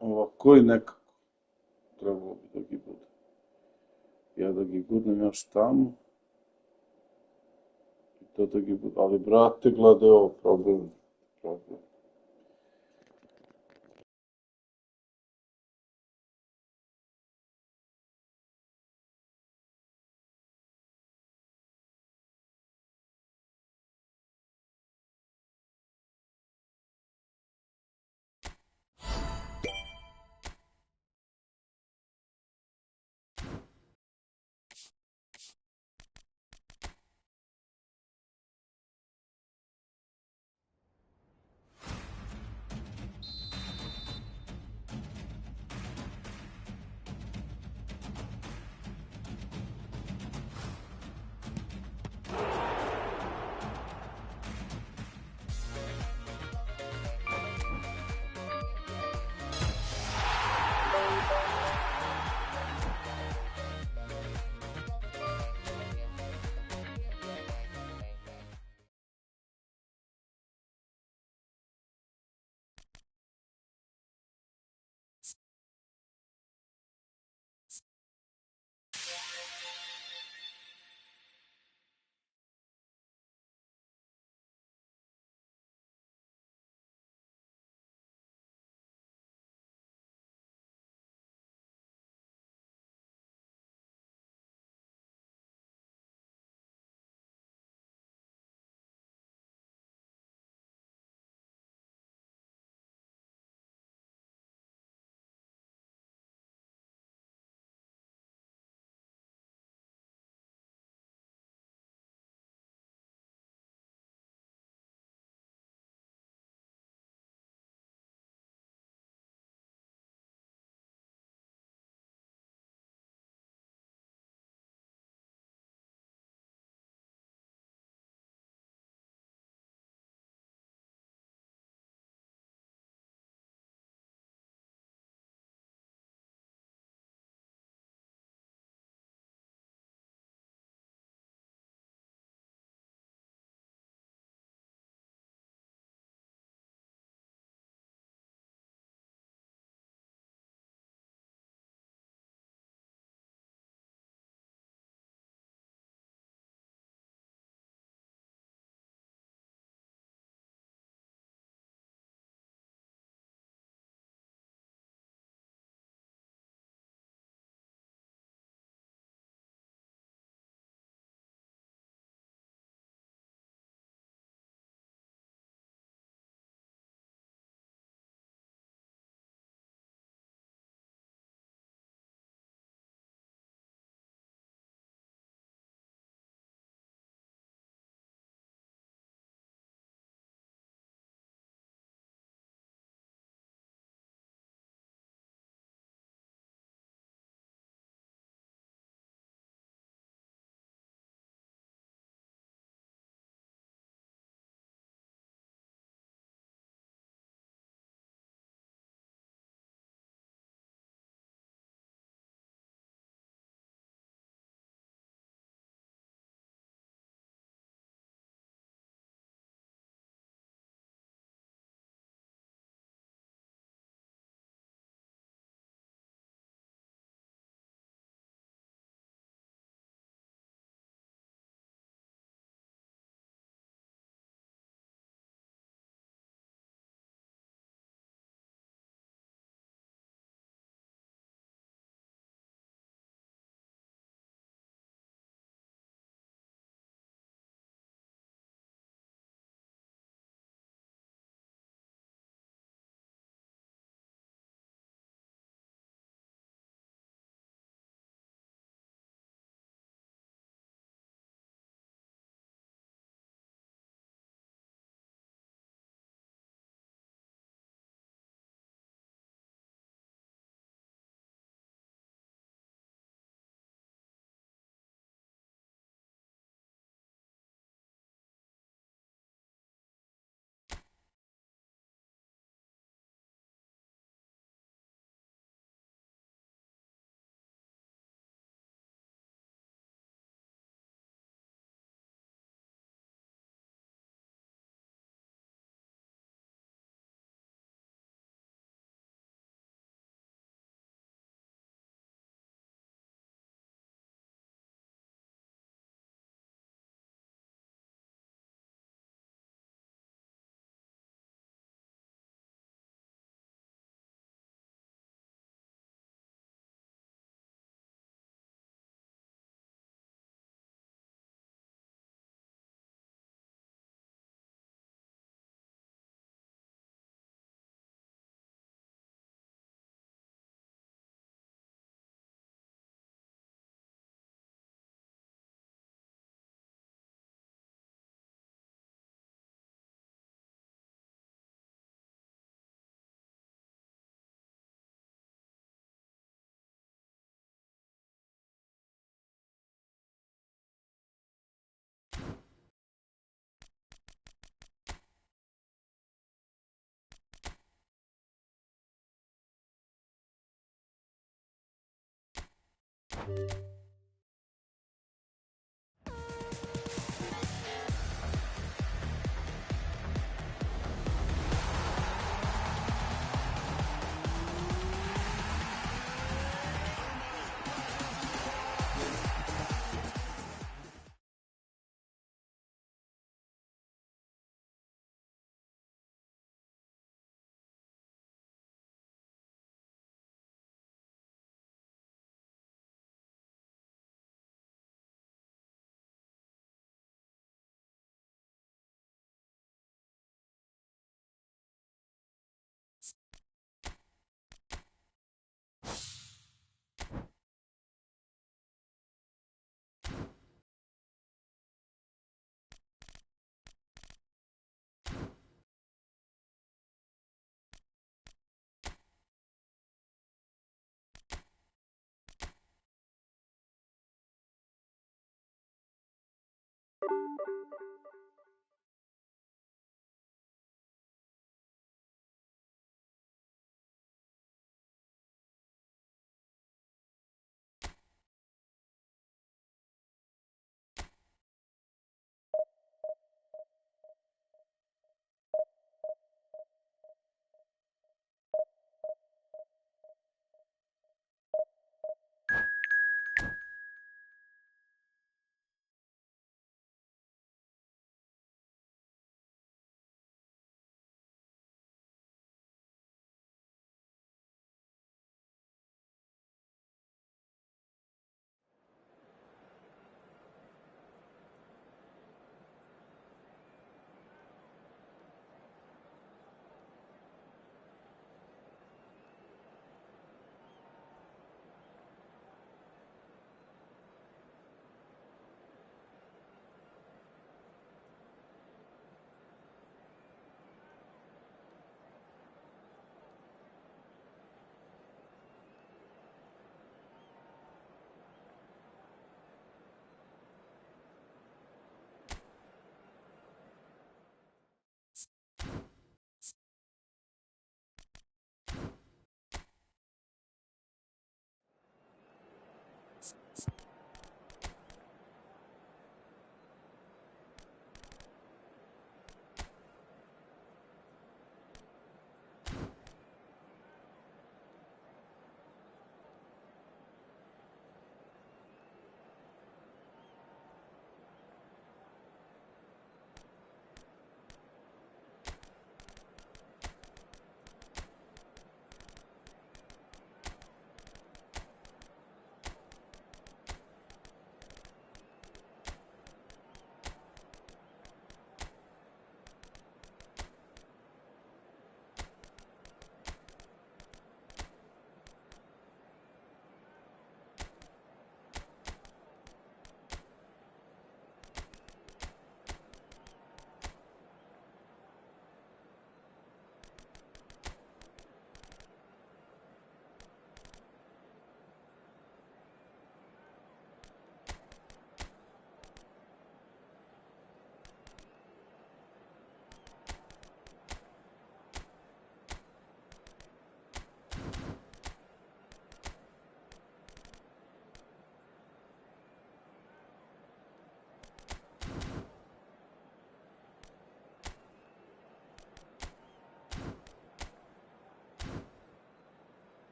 Ovako i nekako trebalo bi da gi bude. Ja da gi budem još tamo. I to da gi bude. Ali, brate, gledaj ovo, problem.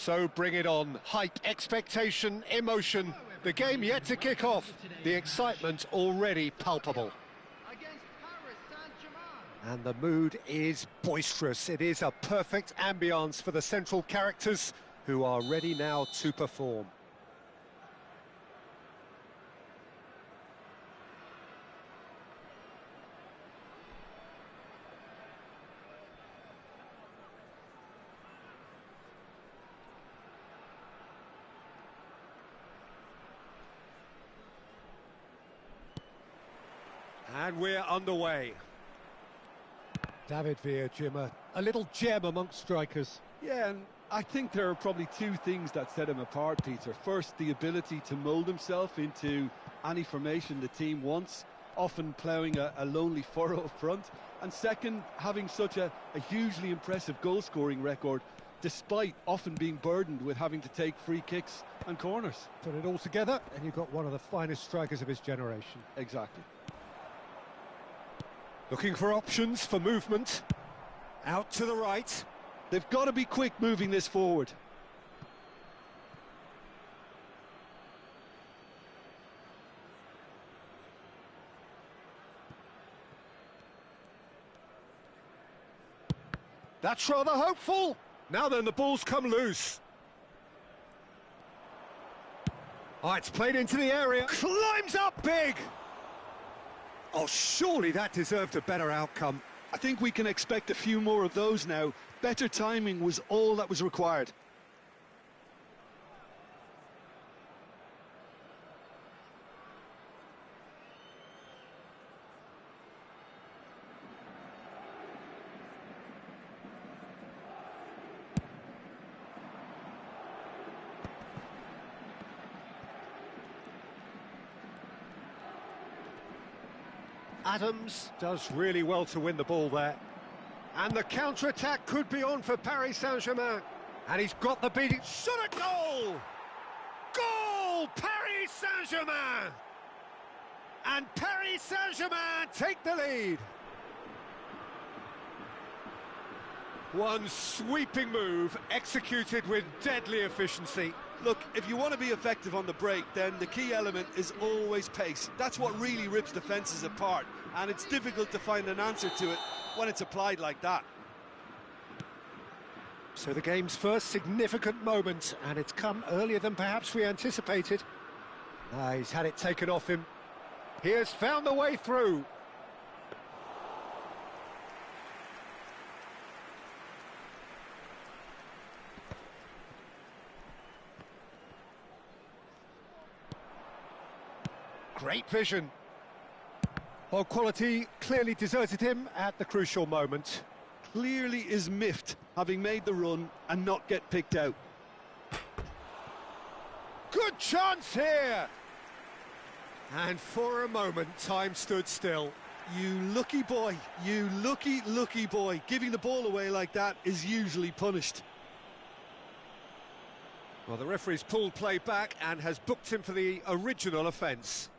So bring it on. Hype, expectation, emotion. The game yet to kick off. The excitement already palpable. And the mood is boisterous. It is a perfect ambience for the central characters who are ready now to perform. And we're underway. David Villa, Jim, a little gem amongst strikers. Yeah, and I think there are probably two things that set him apart, Peter. First, the ability to mould himself into any formation the team wants, often ploughing a lonely furrow up front. And second, having such a hugely impressive goal-scoring record, despite often being burdened with having to take free kicks and corners. Put it all together, and you've got one of the finest strikers of his generation. Exactly. Looking for options for movement. Out to the right. They've got to be quick moving this forward. That's rather hopeful. Now then, the ball's come loose. Oh, it's played into the area. Climbs up big. Oh, surely that deserved a better outcome. I think we can expect a few more of those now. Better timing was all that was required. Adams does really well to win the ball there. And the counter-attack could be on for Paris Saint-Germain. And he's got the beating. Shot at goal! Goal! Paris Saint-Germain! And Paris Saint-Germain take the lead. One sweeping move, executed with deadly efficiency. Look, if you want to be effective on the break, then the key element is always pace. That's what really rips defences apart, and it's difficult to find an answer to it when it's applied like that. So the game's first significant moment, and it's come earlier than perhaps we anticipated. He's had it taken off him. He has found the way through. Great vision. Well, quality clearly deserted him at the crucial moment. Clearly is miffed, having made the run and not get picked out. Good chance here! And for a moment, time stood still. You lucky boy, you lucky boy. Giving the ball away like that is usually punished. Well, the referee's pulled play back and has booked him for the original offence.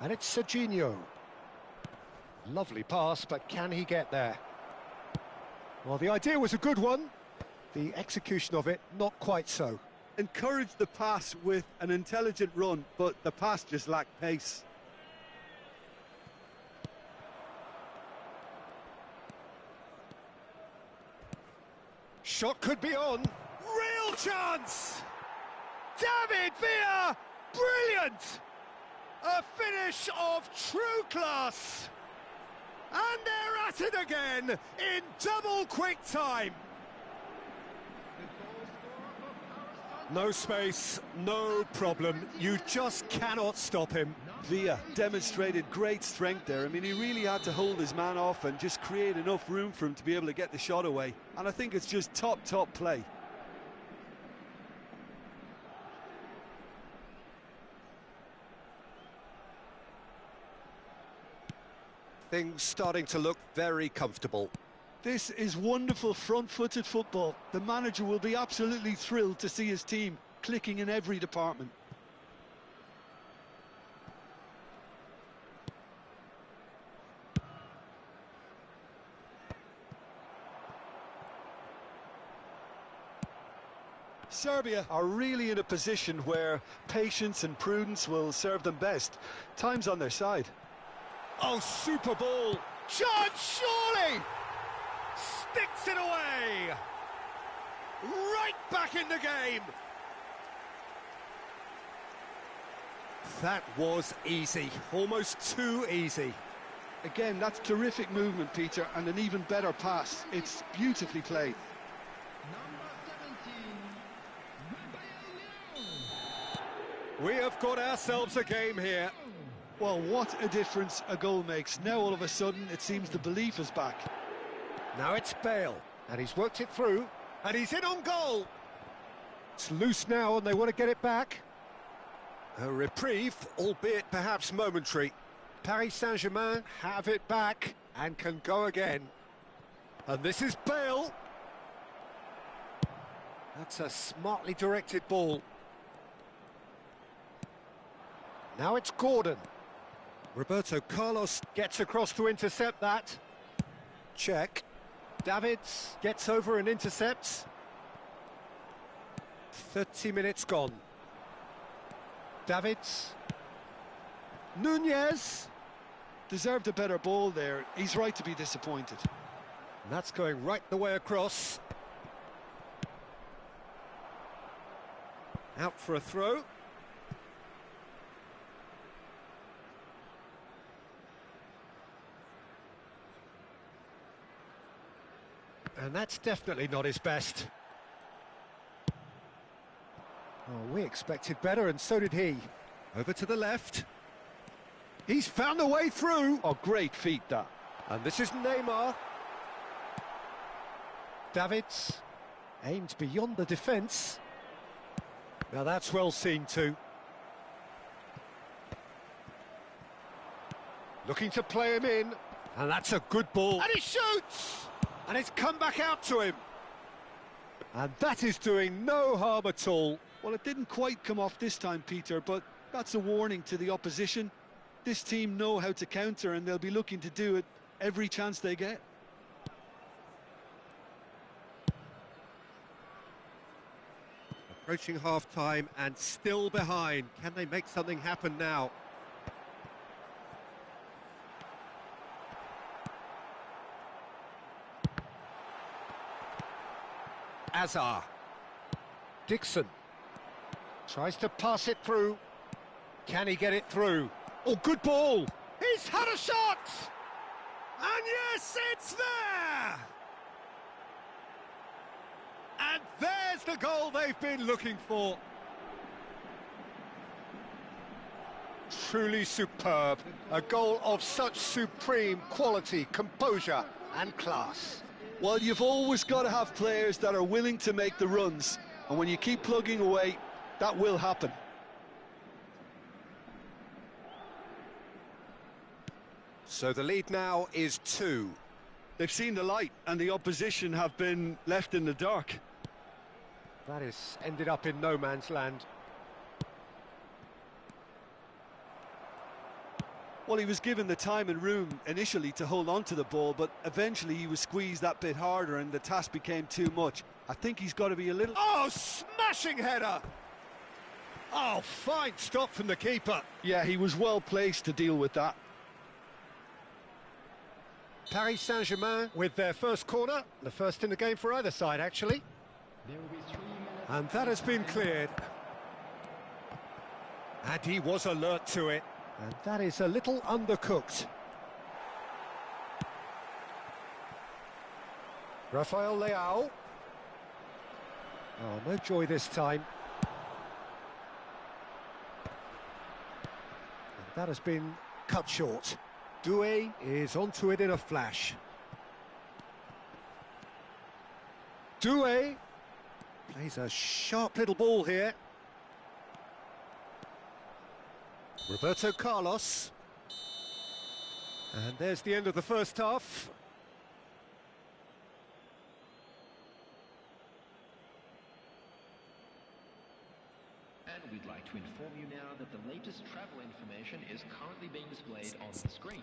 And it's Serginho. Lovely pass, but can he get there? Well, the idea was a good one. The execution of it, not quite so. Encouraged the pass with an intelligent run, but the pass just lacked pace. Shot could be on. Real chance! David Villa! Brilliant! A finish of true class! And they're at it again in double quick time. No space, no problem. You just cannot stop him. Villa demonstrated great strength there. I mean, he really had to hold his man off and just create enough room for him to be able to get the shot away. And I think it's just top play. Things starting to look very comfortable. This is wonderful front-footed football. The manager will be absolutely thrilled to see his team clicking in every department. Serbia are really in a position where patience and prudence will serve them best. Time's on their side. Oh, super ball! Chance, surely! Sticks it away! Right back in the game! That was easy, almost too easy. Again, that's terrific movement, Peter, and an even better pass. It's beautifully played. We have got ourselves a game here. Well, what a difference a goal makes. Now all of a sudden it seems the belief is back. Now it's Bale, and he's worked it through, and he's in on goal. It's loose now, and they want to get it back. A reprieve, albeit perhaps momentary. Paris Saint-Germain have it back and can go again. And this is Bale. That's a smartly directed ball. Now it's Gordon. Roberto Carlos gets across to intercept that. Check. Davids gets over and intercepts. 30 minutes gone. Davids. Nunez. Deserved a better ball there. He's right to be disappointed. And that's going right the way across. Out for a throw. And that's definitely not his best. Oh, we expected better, and so did he. Over to the left. He's found a way through. Oh, great feat, that. And this is Neymar. Davids aimed beyond the defence. Now that's well seen too. Looking to play him in. And that's a good ball. And he shoots! And it's come back out to him. And that is doing no harm at all. Well, it didn't quite come off this time, Peter, but that's a warning to the opposition. This team know how to counter, and they'll be looking to do it every chance they get. Approaching half-time and still behind. Can they make something happen now? Azar. Dixon. Tries to pass it through. Can he get it through? Oh, good ball! He's had a shot! And yes, it's there! And there's the goal they've been looking for. Truly superb. A goal of such supreme quality, composure and class. Well, you've always got to have players that are willing to make the runs. And when you keep plugging away, that will happen. So the lead now is 2. They've seen the light, and the opposition have been left in the dark. That has ended up in no man's land. Well, he was given the time and room initially to hold on to the ball, but eventually he was squeezed that bit harder and the task became too much. I think he's got to be a little... Oh, smashing header! Oh, fine stop from the keeper. Yeah, he was well placed to deal with that. Paris Saint-Germain with their first corner, the first in the game for either side, actually. And that has been cleared. And he was alert to it. And that is a little undercooked. Rafael Leao. Oh, no joy this time. And that has been cut short. Doué is onto it in a flash. Doué plays a sharp little ball here. Roberto Carlos. And there's the end of the first half. And we'd like to inform you now that the latest travel information is currently being displayed on the screen.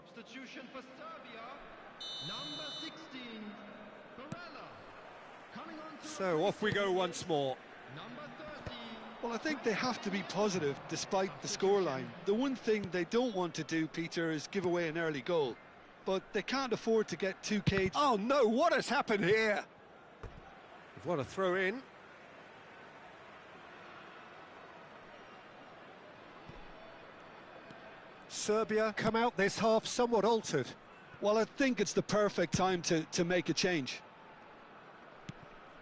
Substitution for Serbia, number 16, Barella. Coming on to So off we go once more. number 30. Well, I think they have to be positive despite the scoreline. The one thing they don't want to do, Peter, is give away an early goal. But they can't afford to get too caged. Oh no, what has happened here? What a throw in. Serbia come out this half somewhat altered. Well, I think it's the perfect time to make a change.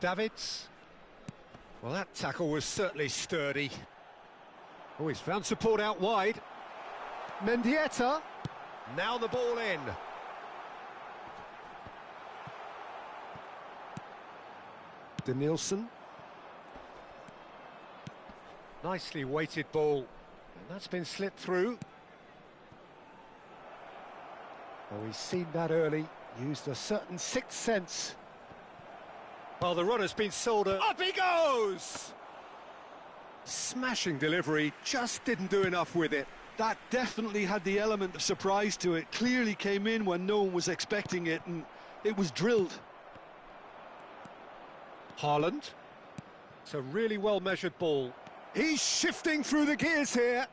Davids. Well, that tackle was certainly sturdy. Oh, he's found support out wide. Mendieta. Now the ball in. Denilson. Nicely weighted ball. And that's been slipped through. Oh, he's seen that early. Used a certain sixth sense. Well, the runner's been sold a... Up he goes! Smashing delivery, just didn't do enough with it. That definitely had the element of surprise to it. Clearly came in when no one was expecting it, and it was drilled. Haaland. It's a really well-measured ball. He's shifting through the gears here.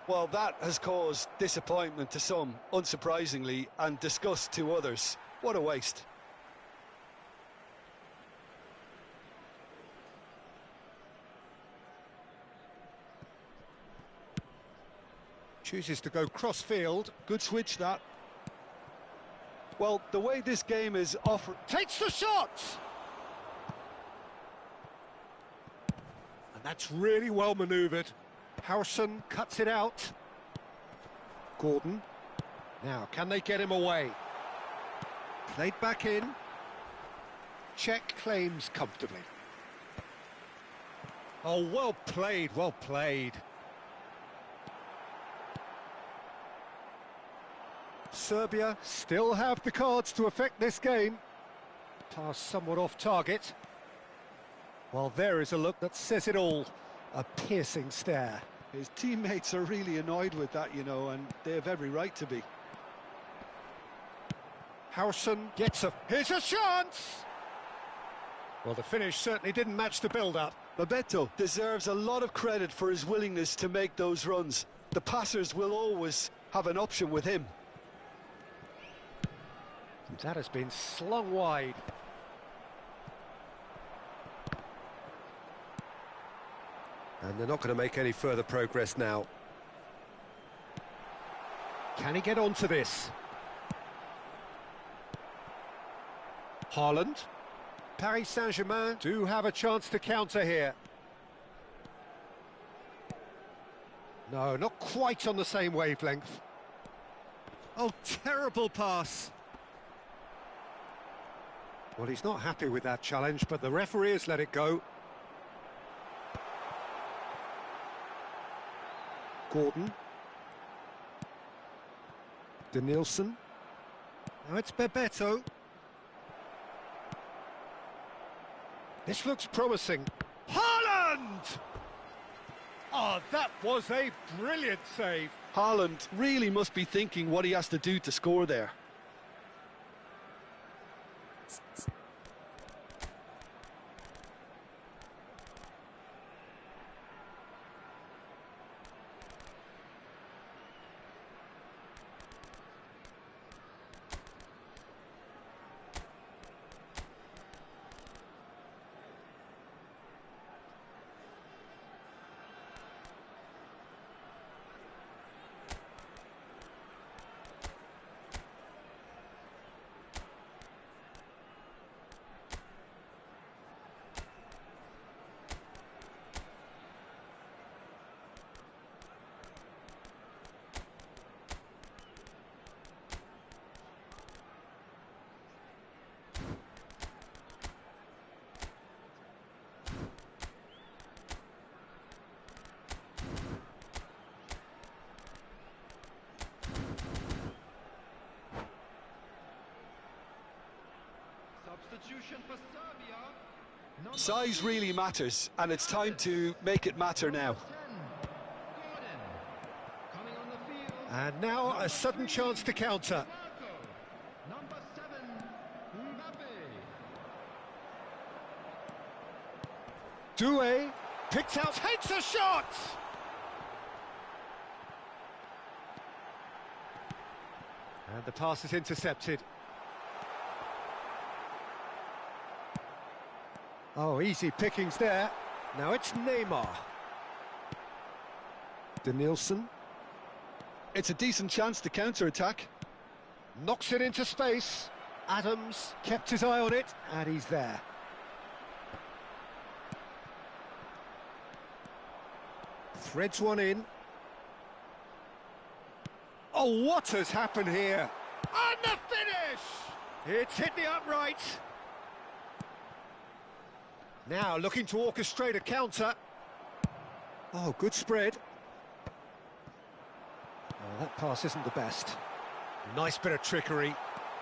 Well, that has caused disappointment to some, unsurprisingly, and disgust to others. What a waste. Chooses to go cross-field. Good switch, that. Well, the way this game is offered... Takes the shot! And that's really well manoeuvred. Howson cuts it out. Gordon. Now, can they get him away? Played back in. Czech claims comfortably. Oh, well played, well played. Serbia still have the cards to affect this game. Pass somewhat off target. Well, there is a look that says it all. A piercing stare. His teammates are really annoyed with that, you know, and they have every right to be. Howson gets a... Here's a chance! Well, the finish certainly didn't match the build-up. Bebeto deserves a lot of credit for his willingness to make those runs. The passers will always have an option with him. That has been slung wide. And they're not going to make any further progress now. Can he get onto this? Haaland. Paris Saint-Germain do have a chance to counter here. No, not quite on the same wavelength. Oh, terrible pass. Well, he's not happy with that challenge, but the referee has let it go. Gordon. Denilson. Now it's Bebeto. This looks promising. Haaland! Oh, that was a brilliant save. Haaland really must be thinking what he has to do to score there. Substitution for Serbia. Number Size really matters, and it's time to make it matter now. 10, Gordon. Coming on the field. And now a sudden chance to counter. Number 7, Mbappe. Doué picks out, takes a shot! And the pass is intercepted. Oh, easy pickings there. Now it's Neymar. Denilson. It's a decent chance to counter-attack. Knocks it into space. Adams kept his eye on it, and he's there. Threads one in. Oh, what has happened here? And the finish! It's hit the upright. Now looking to orchestrate a counter. Oh, good spread. Oh, that pass isn't the best. Nice bit of trickery.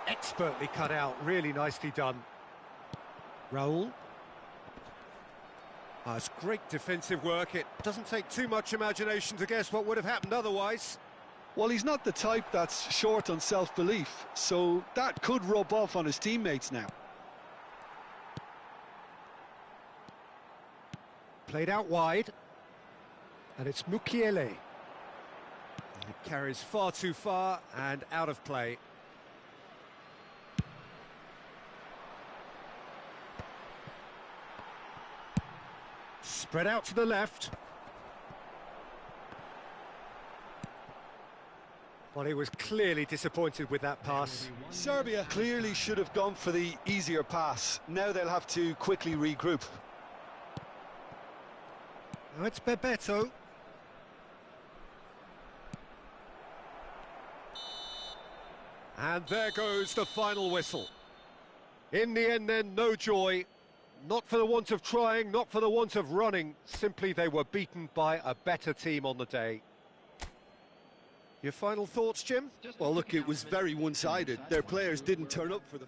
Expertly cut out. Really nicely done. Raul. Oh, it's great defensive work. It doesn't take too much imagination to guess what would have happened otherwise. Well, he's not the type that's short on self-belief, so that could rub off on his teammates now. Played out wide. And it's Mukiele. It carries far too far and out of play. Spread out to the left. Well, he was clearly disappointed with that pass. Serbia clearly should have gone for the easier pass. Now they'll have to quickly regroup. Now it's Bebeto. And there goes the final whistle. In the end then, no joy. Not for the want of trying, not for the want of running. Simply they were beaten by a better team on the day. Your final thoughts, Jim? Well, look, it was very one-sided. Their players didn't turn up for the...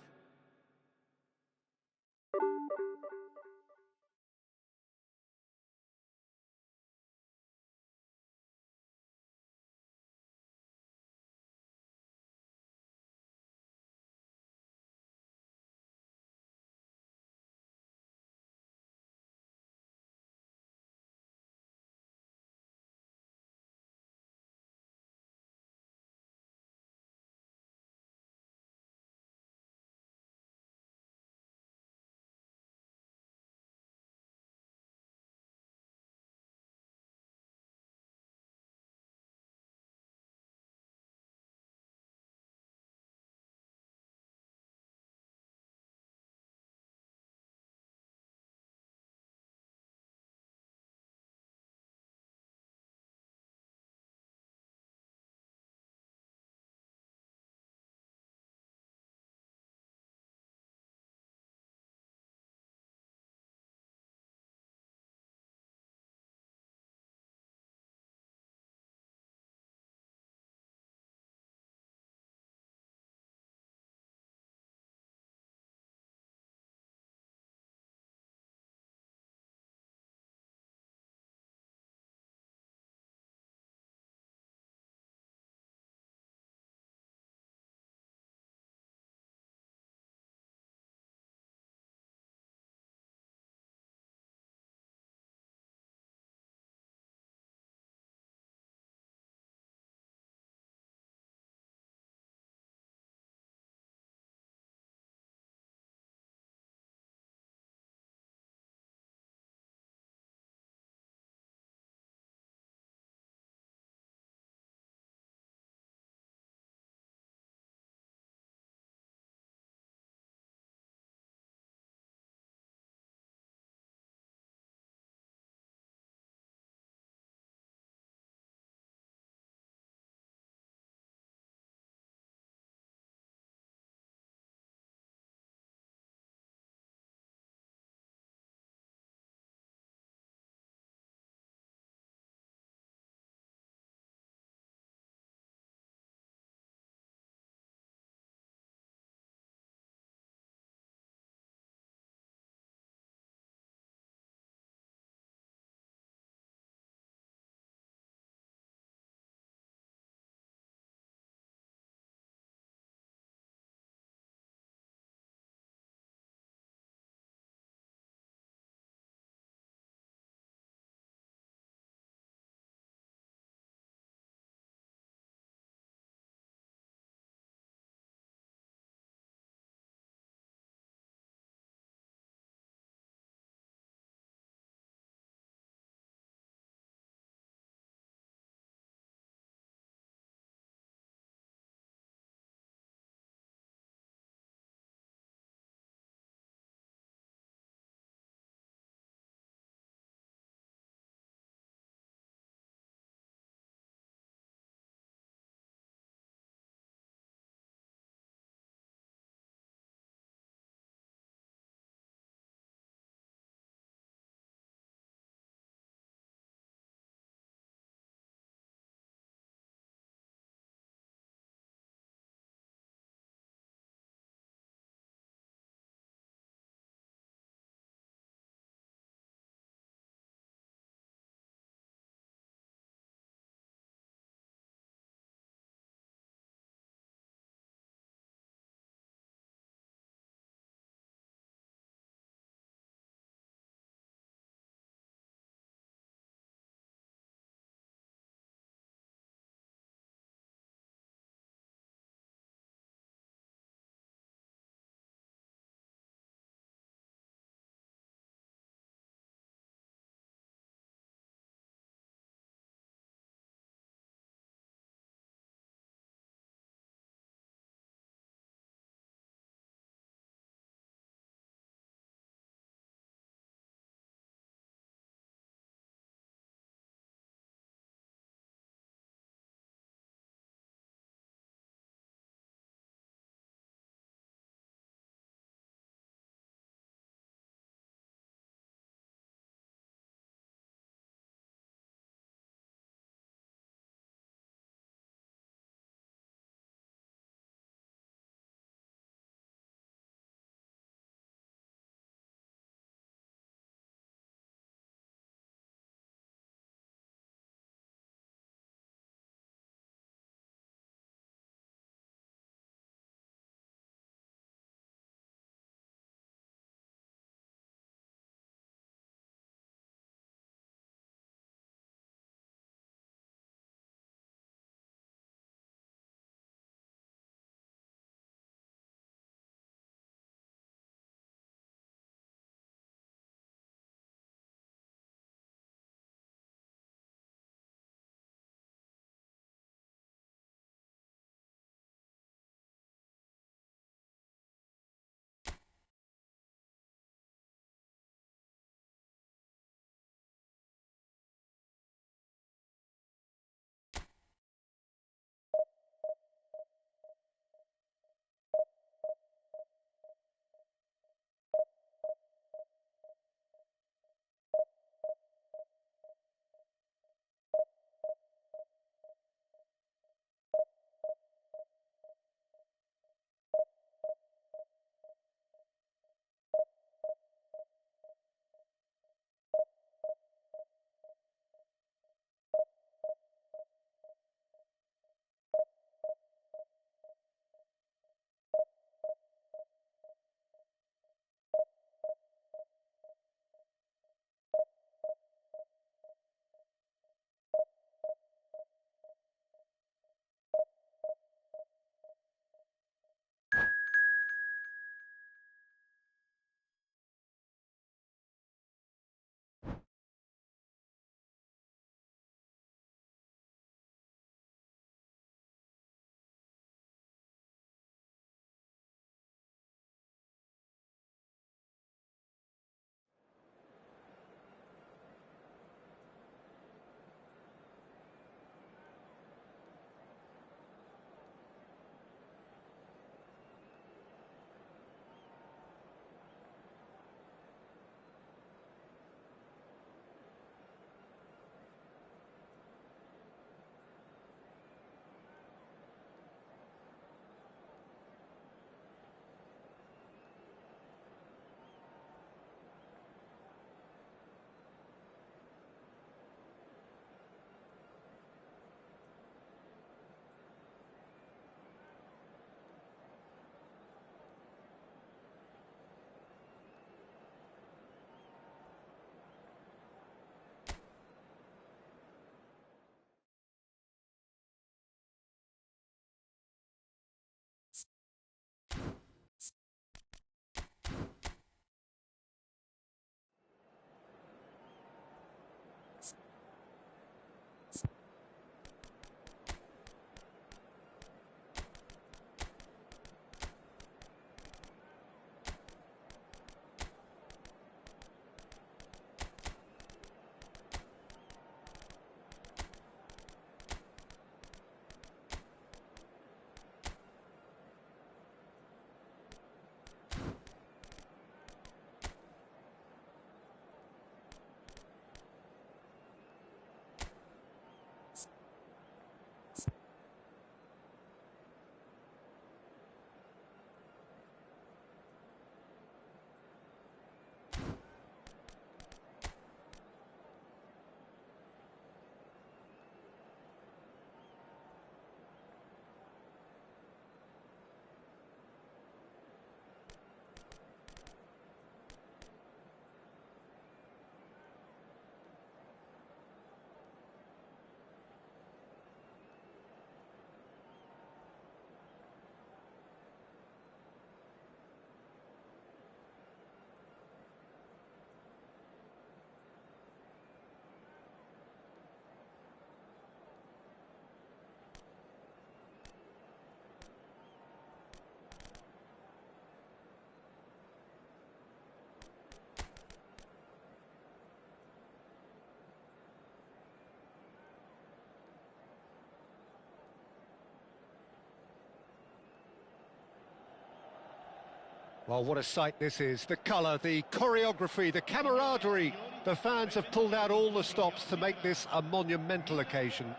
Well, what a sight this is. The colour, the choreography, the camaraderie. The fans have pulled out all the stops to make this a monumental occasion.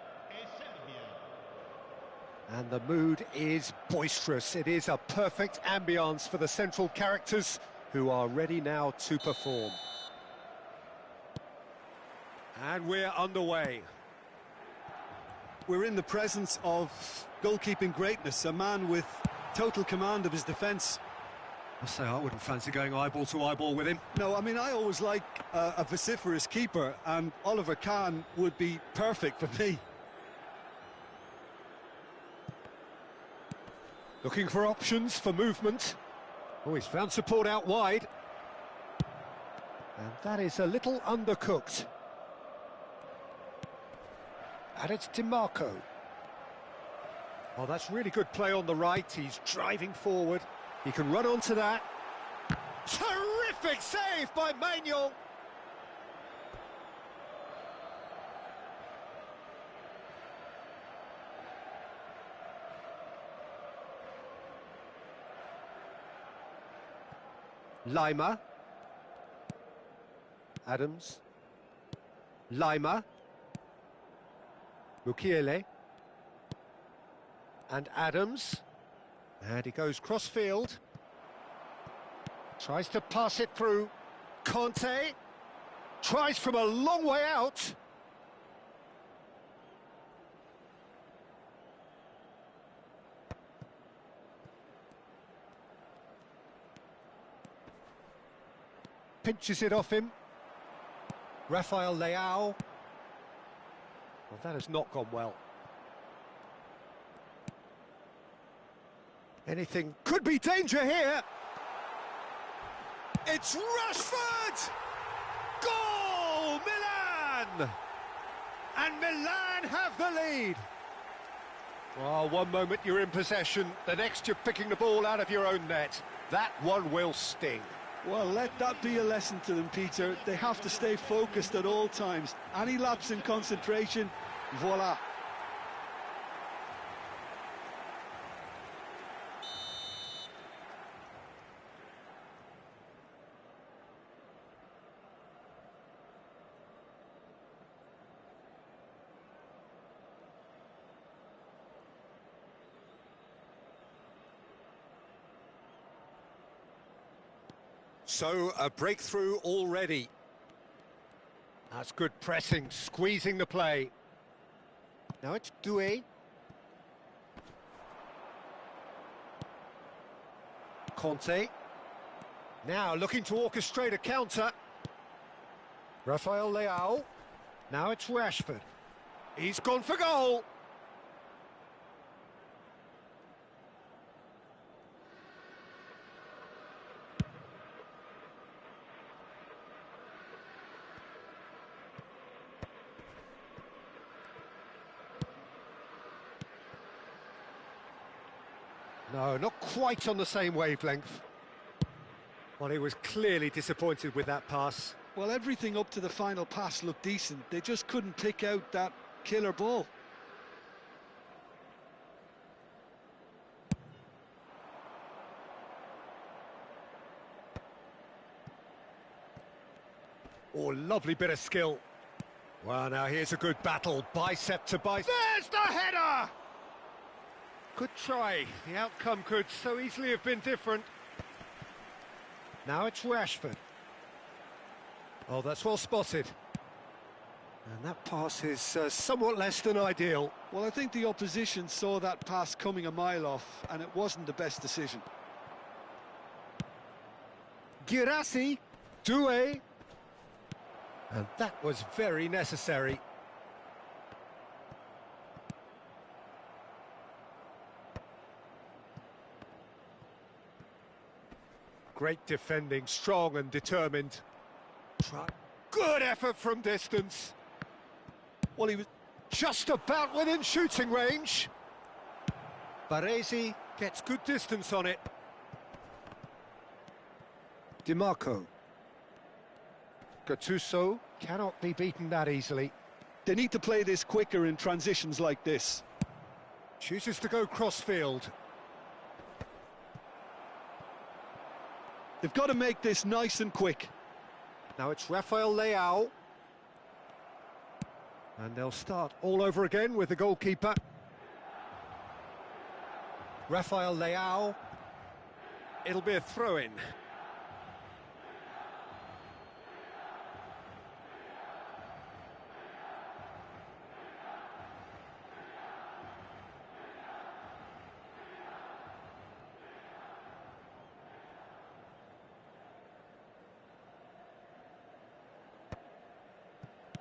And the mood is boisterous. It is a perfect ambience for the central characters who are ready now to perform. And we're underway. We're in the presence of goalkeeping greatness, a man with total command of his defence. I say I wouldn't fancy going eyeball to eyeball with him. No, I mean, I always like a vociferous keeper, and Oliver Kahn would be perfect for me. Looking for options for movement. Oh, he's found support out wide. And that is a little undercooked. And it's DiMarco. Oh, that's really good play on the right. He's driving forward. He can run onto that. Terrific save by Manuel. Lima. Adams. Lima. Mukiele. And Adams. And he goes cross-field. Tries to pass it through. Conte. Tries from a long way out. Pinches it off him. Rafael Leao. Well, that has not gone well. Anything could be danger here. It's Rashford! Goal! Milan! And Milan have the lead. Well, one moment you're in possession, the next you're picking the ball out of your own net. That one will sting. Well, let that be a lesson to them, Peter. They have to stay focused at all times. Any lapse in concentration, voila. So, a breakthrough already. That's good pressing, squeezing the play. Now it's Doué. Conte. Now looking to orchestrate a counter. Rafael Leao. Now it's Rashford. He's gone for goal. No, not quite on the same wavelength. Well, he was clearly disappointed with that pass. Well, everything up to the final pass looked decent. They just couldn't pick out that killer ball. Oh, lovely bit of skill. Well, now here's a good battle, bicep to bicep. There's the header! Good try. The outcome could so easily have been different. Now it's Rashford. Oh, that's well spotted. And that pass is somewhat less than ideal. Well, I think the opposition saw that pass coming a mile off, and it wasn't the best decision. Girassi, Doué. And that was very necessary. Great defending, strong and determined. Good effort from distance. Well, he was just about within shooting range. Baresi gets good distance on it. DiMarco. Gattuso cannot be beaten that easily. They need to play this quicker in transitions like this. Chooses to go cross-field. They've got to make this nice and quick. Now it's Rafael Leao. And they'll start all over again with the goalkeeper. Rafael Leao. It'll be a throw-in.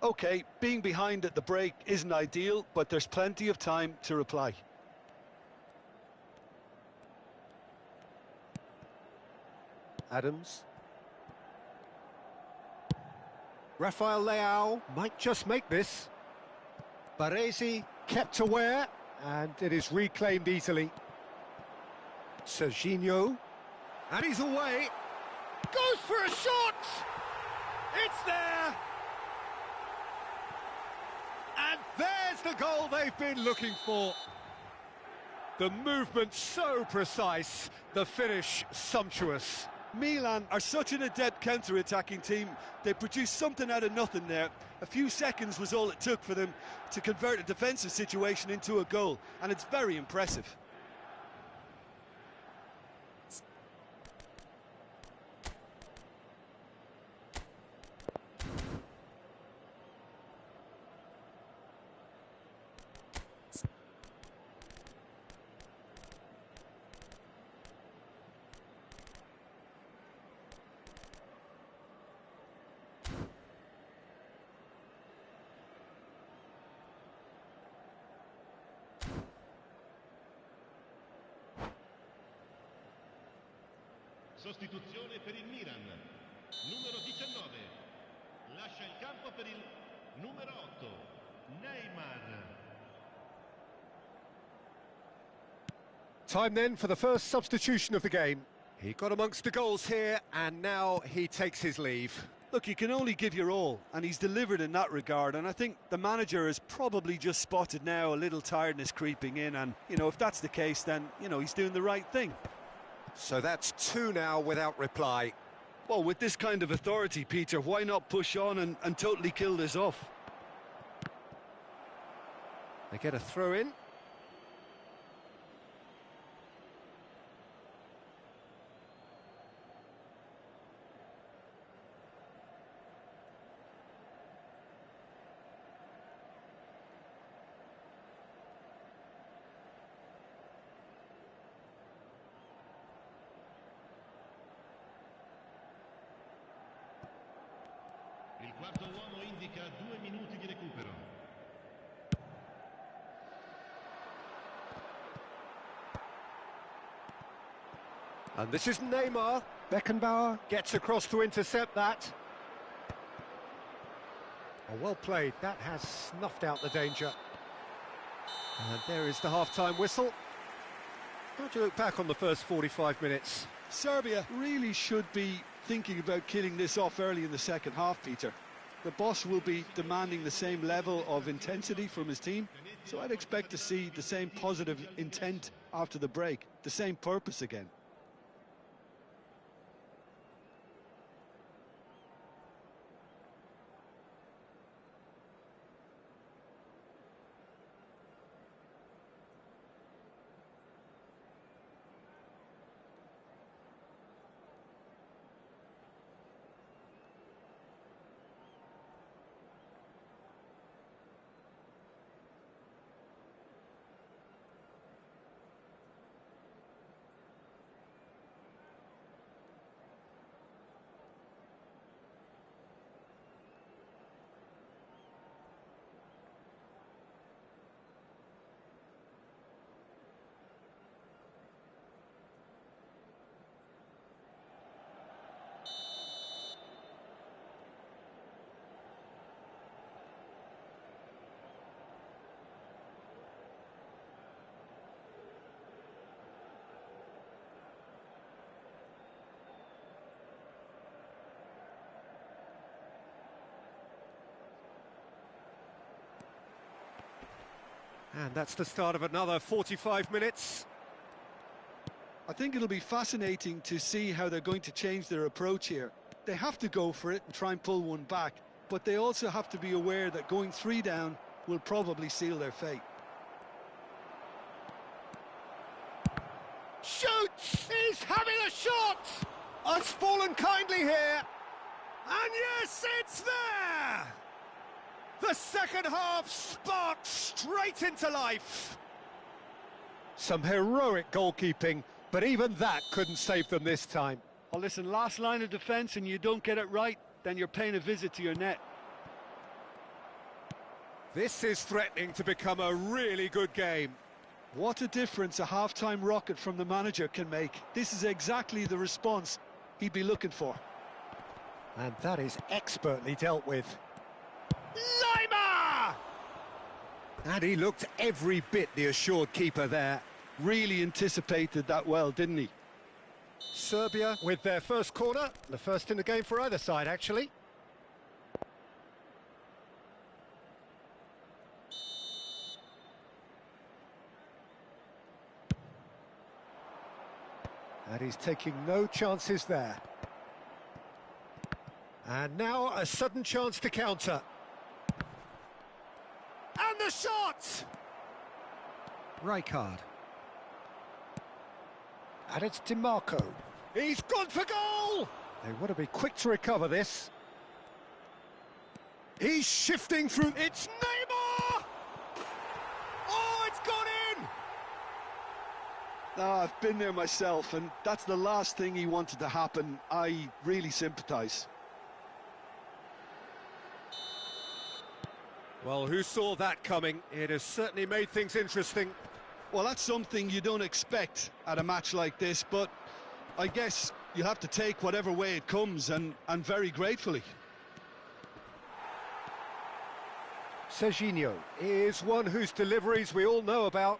OK, being behind at the break isn't ideal, but there's plenty of time to reply. Adams. Rafael Leao might just make this. Baresi kept aware, and it is reclaimed easily. Serginho. And he's away. Goes for a shot! It's there! And there's the goal they've been looking for. The movement so precise, the finish sumptuous. Milan are such an adept counter-attacking team. They produced something out of nothing there. A few seconds was all it took for them to convert a defensive situation into a goal, and it's very impressive. Sostituzione per il Milan, numero 19, lascia il campo per il numero 8, Neymar. Time then for the first substitution of the game. He got amongst the goals here, and now he takes his leave. Look, you can only give your all, and he's delivered in that regard, and I think the manager has probably just spotted now a little tiredness creeping in, and, you know, if that's the case, then, you know, he's doing the right thing. So that's two now without reply. Well, with this kind of authority, Peter, why not push on and totally kill this off? They get a throw-in. Il quarto uomo indica 2 minuti di recupero. And this is Neymar. Beckenbauer gets across to intercept that. Oh, well played. That has snuffed out the danger. And there is the half-time whistle. How do you look back on the first 45 minutes? Serbia really should be thinking about killing this off early in the second half, Peter. The boss will be demanding the same level of intensity from his team, so I'd expect to see the same positive intent after the break, the same purpose again. And that's the start of another 45 minutes. I think it'll be fascinating to see how they're going to change their approach here. They have to go for it and try and pull one back, but they also have to be aware that going 3 down will probably seal their fate. Shoots! He's having a shot! Has fallen kindly here. And yes, it's there! The second half sparked straight into life. Some heroic goalkeeping, but even that couldn't save them this time. Well, listen, last line of defence and you don't get it right, then you're paying a visit to your net. This is threatening to become a really good game. What a difference a half-time rocket from the manager can make. This is exactly the response he'd be looking for. And that is expertly dealt with. Lima! And he looked every bit the assured keeper there. Really anticipated that well, didn't he? Serbia with their first corner, the first in the game for either side, actually. And he's taking no chances there. And now a sudden chance to counter. And the shot! Rijkaard. And it's DiMarco. He's gone for goal! They want to be quick to recover this. He's shifting through. It's Neymar! Oh, it's gone in! I've been there myself, and that's the last thing he wanted to happen. I really sympathise. Well, who saw that coming? It has certainly made things interesting. Well, that's something you don't expect at a match like this, but I guess you have to take whatever way it comes, and very gratefully. Serginho is one whose deliveries we all know about.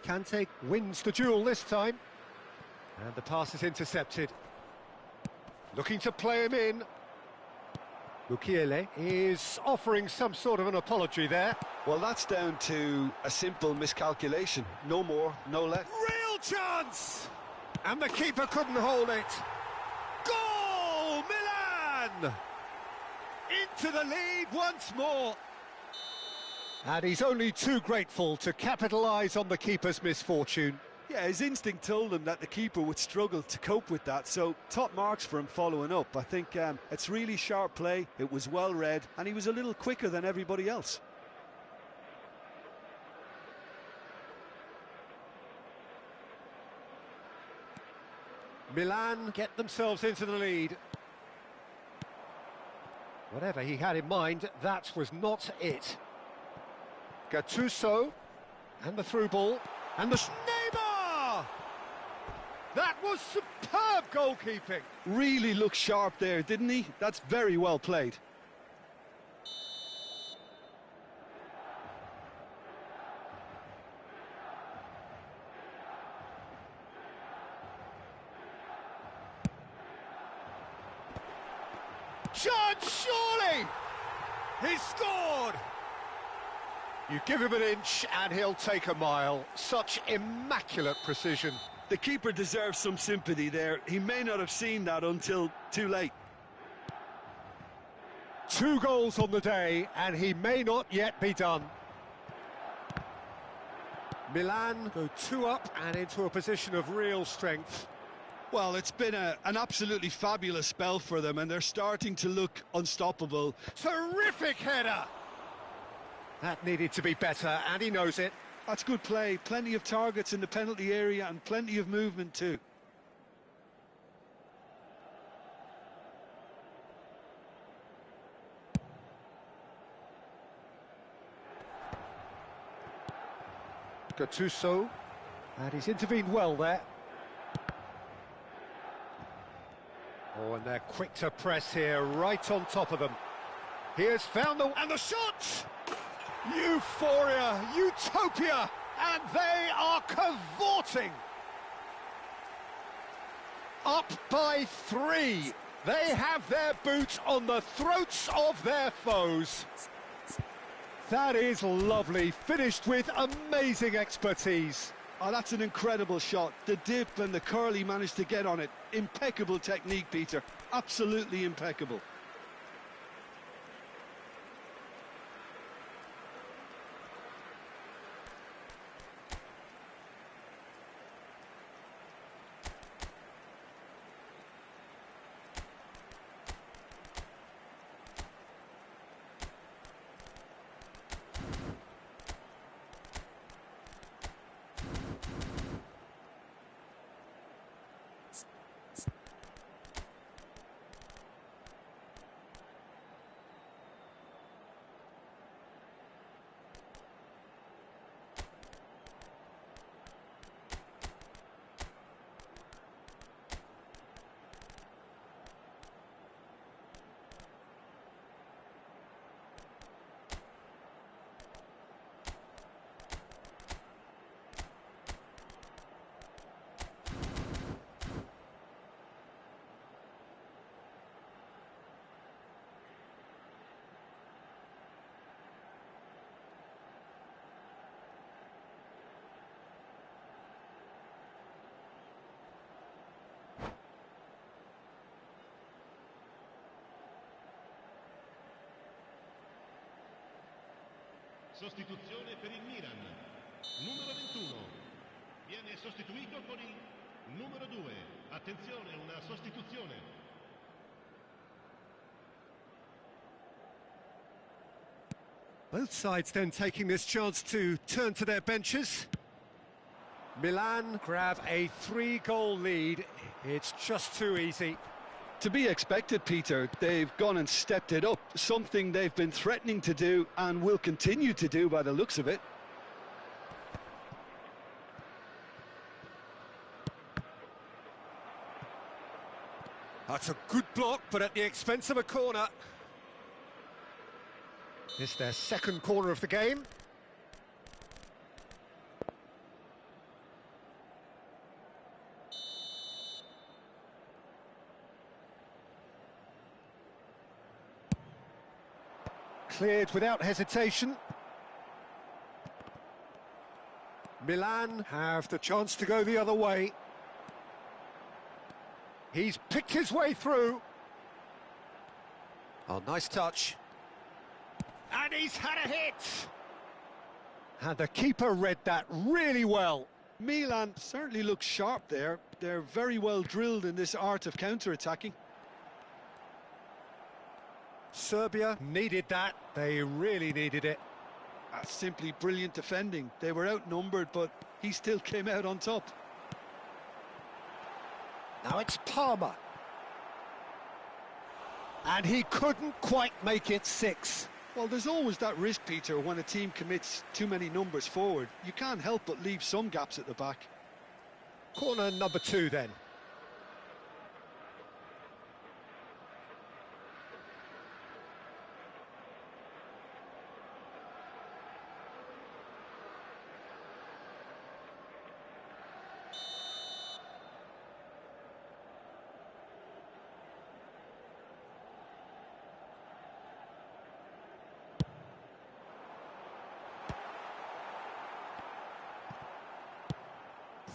Kante wins the duel this time. And the pass is intercepted. Looking to play him in. Mukiele is offering some sort of an apology there. Well, that's down to a simple miscalculation. No more, no less. Real chance! And the keeper couldn't hold it. Goal! Milan! Into the lead once more. And he's only too grateful to capitalise on the keeper's misfortune. Yeah, his instinct told him that the keeper would struggle to cope with that, so top marks for him following up. I think it's really sharp play, it was well read, and he was a little quicker than everybody else. Milan get themselves into the lead. Whatever he had in mind, that was not it. Gattuso, and the through ball, and the Neymar! That was superb goalkeeping. Really looked sharp there, didn't he? That's very well played. Chance, surely! He's scored! You give him an inch and he'll take a mile. Such immaculate precision. The keeper deserves some sympathy there. He may not have seen that until too late. 2 goals on the day and he may not yet be done. Milan go 2 up and into a position of real strength. Well, it's been an absolutely fabulous spell for them, and they're starting to look unstoppable. Terrific header! That needed to be better, and he knows it. That's good play. Plenty of targets in the penalty area and plenty of movement too. Gattuso, and he's intervened well there. Oh, and they're quick to press here, right on top of them. He has found the... and the shot! Euphoria, utopia, and they are cavorting. Up by 3. They have their boots on the throats of their foes. That is lovely, finished with amazing expertise. Oh, that's an incredible shot. The dip and the curl he managed to get on it. Impeccable technique, Peter. Absolutely impeccable. Sostituzione per il Milan. Numero 21. Viene sostituito con il numero 2. Attenzione, una sostituzione. Both sides then taking this chance to turn to their benches. Milan grab a 3-goal lead. It's just too easy. To be expected, Peter. They've gone and stepped it up, something they've been threatening to do and will continue to do by the looks of it. That's a good block, but at the expense of a corner. It's their second corner of the game. Cleared without hesitation. Milan have the chance to go the other way. He's picked his way through. Oh, nice touch. And he's had a hit! And the keeper read that really well. Milan certainly looks sharp there. They're very well drilled in this art of counter-attacking. Serbia needed that. They really needed it. That's simply brilliant defending. They were outnumbered, but he still came out on top. Now it's Palmer. And he couldn't quite make it 6. Well, there's always that risk, Peter, when a team commits too many numbers forward. You can't help but leave some gaps at the back. Corner number 2 then.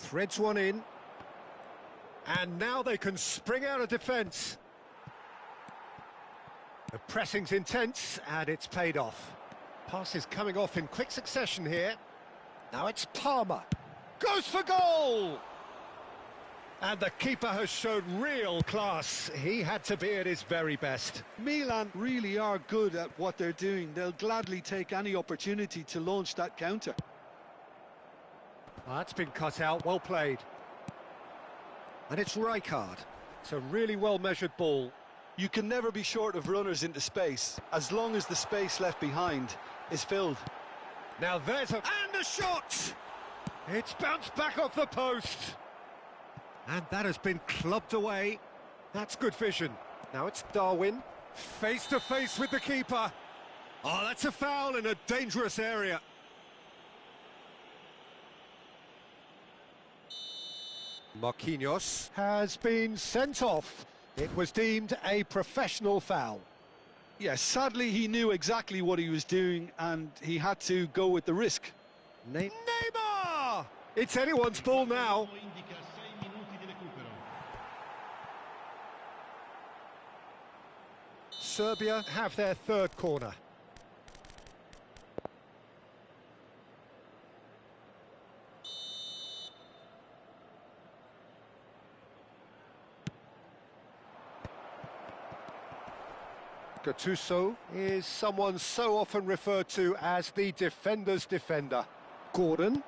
Threads one in. And now they can spring out of defence. The pressing's intense, and it's paid off. Passes coming off in quick succession here. Now it's Palmer. Goes for goal! And the keeper has shown real class. He had to be at his very best. Milan really are good at what they're doing. They'll gladly take any opportunity to launch that counter. Well, that's been cut out, well played. And it's Rijkaard. It's a really well-measured ball. You can never be short of runners into space, as long as the space left behind is filled. Now there's a... And a shot! It's bounced back off the post. And that has been clubbed away. That's good vision. Now it's Darwin. Face to face with the keeper. Oh, that's a foul in a dangerous area. Marquinhos has been sent off. It was deemed a professional foul. Yes, sadly he knew exactly what he was doing and he had to go with the risk. Neymar! It's anyone's ball now. Indica 6 minuti di recupero. Serbia have their third corner. Gattuso is someone so often referred to as the defender's defender. Gordon.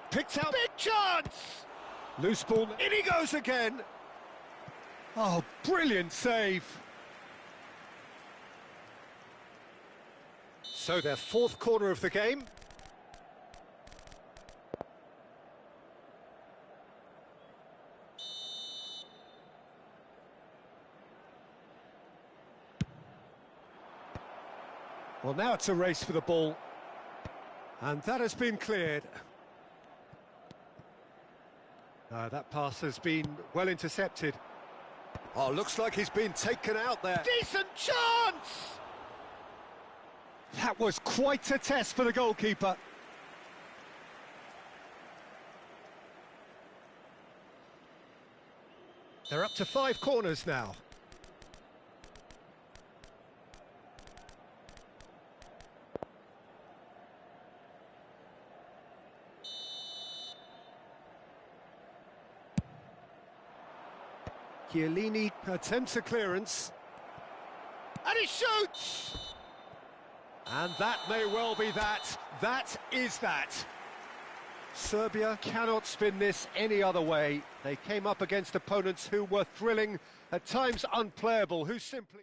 Picked out. Big chance! Loose ball. In he goes again. Oh, brilliant save. So their fourth corner of the game. Well, now it's a race for the ball. And that has been cleared. That pass has been well intercepted. Oh, looks like he's been taken out there. Decent chance! That was quite a test for the goalkeeper. They're up to 5 corners now. Chiellini attempts a clearance. And he shoots! And that may well be that. That is that. Serbia cannot spin this any other way. They came up against opponents who were thrilling, at times unplayable, who simply...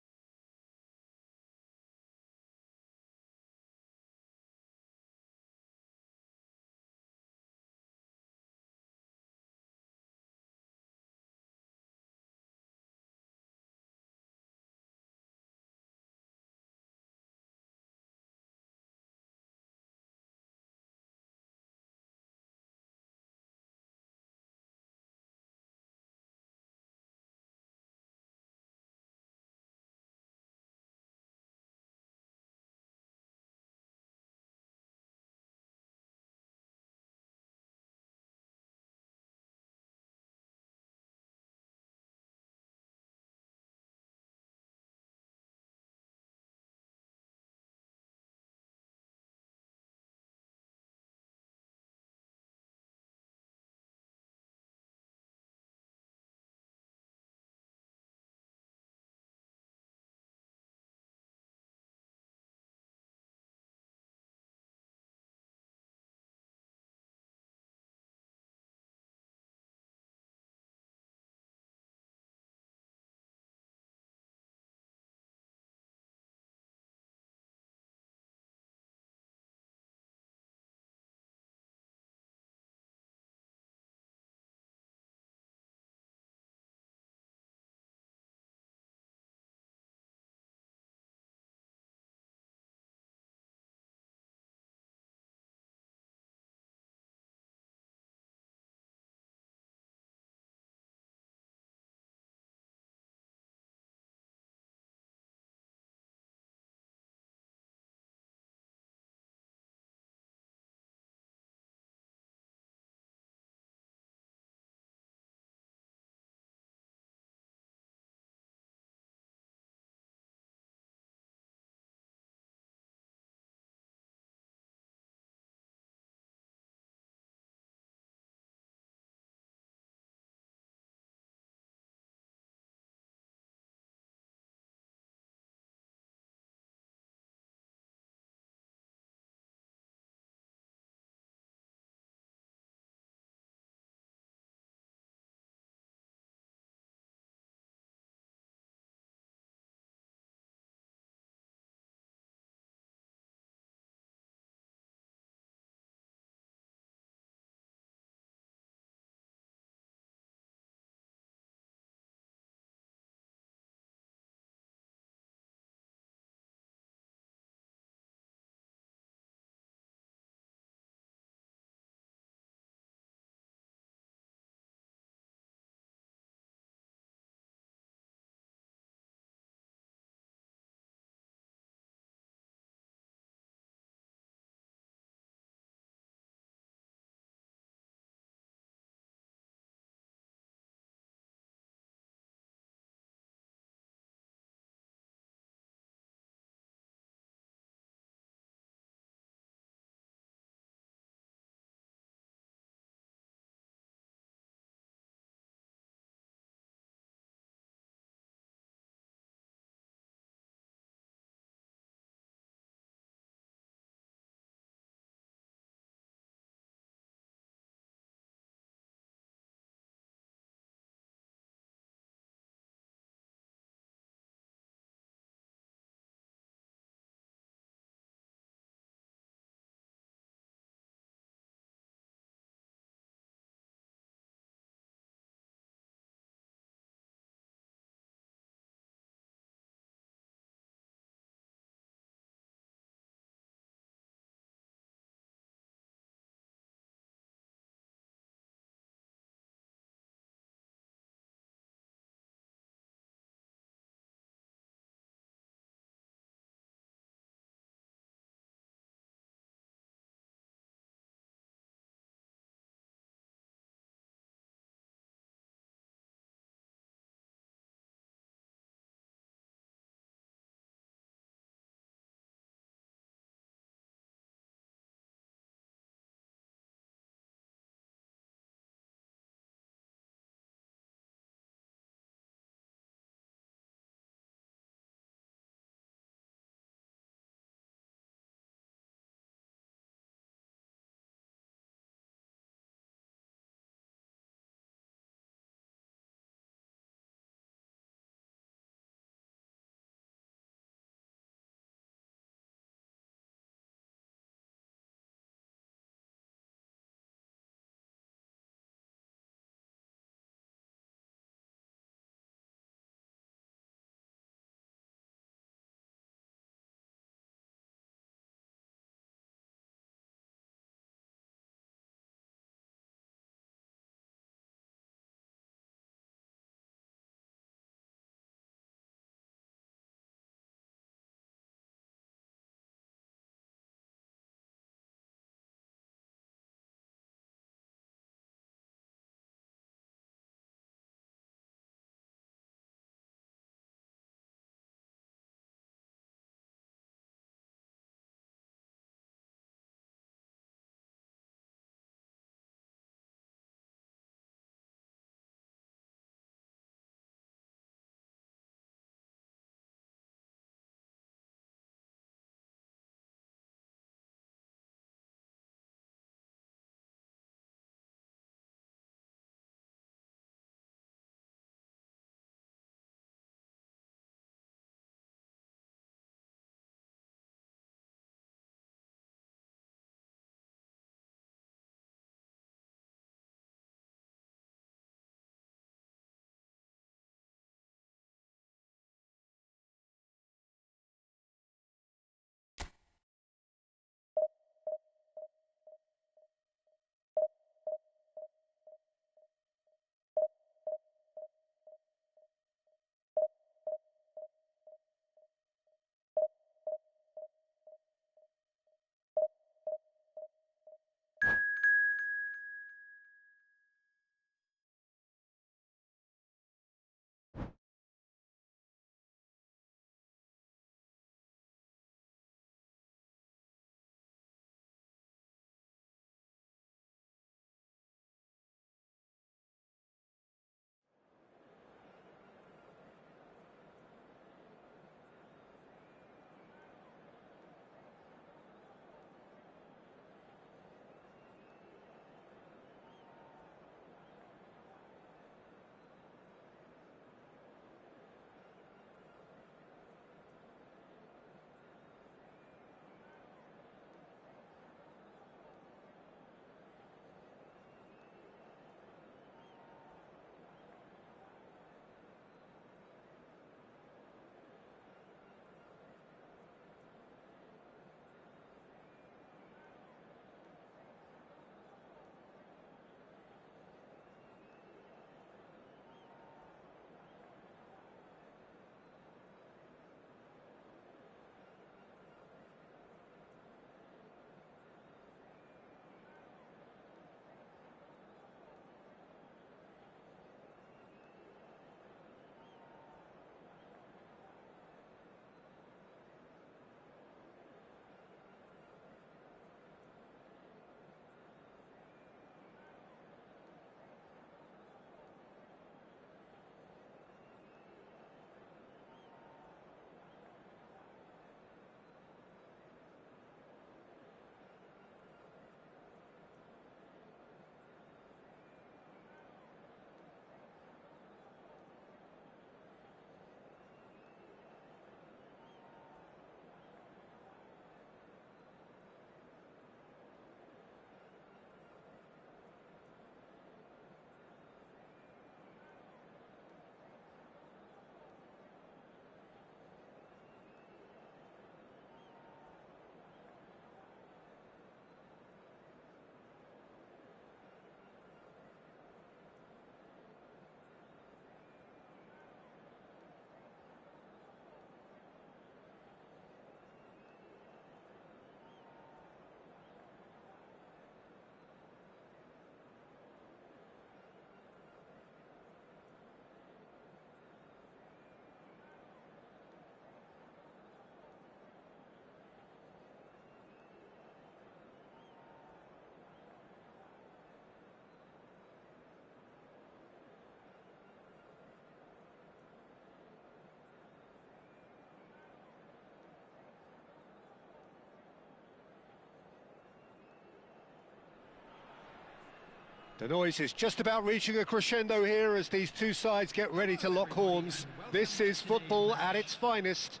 The noise is just about reaching a crescendo here as these two sides get ready to lock horns. This is football at its finest.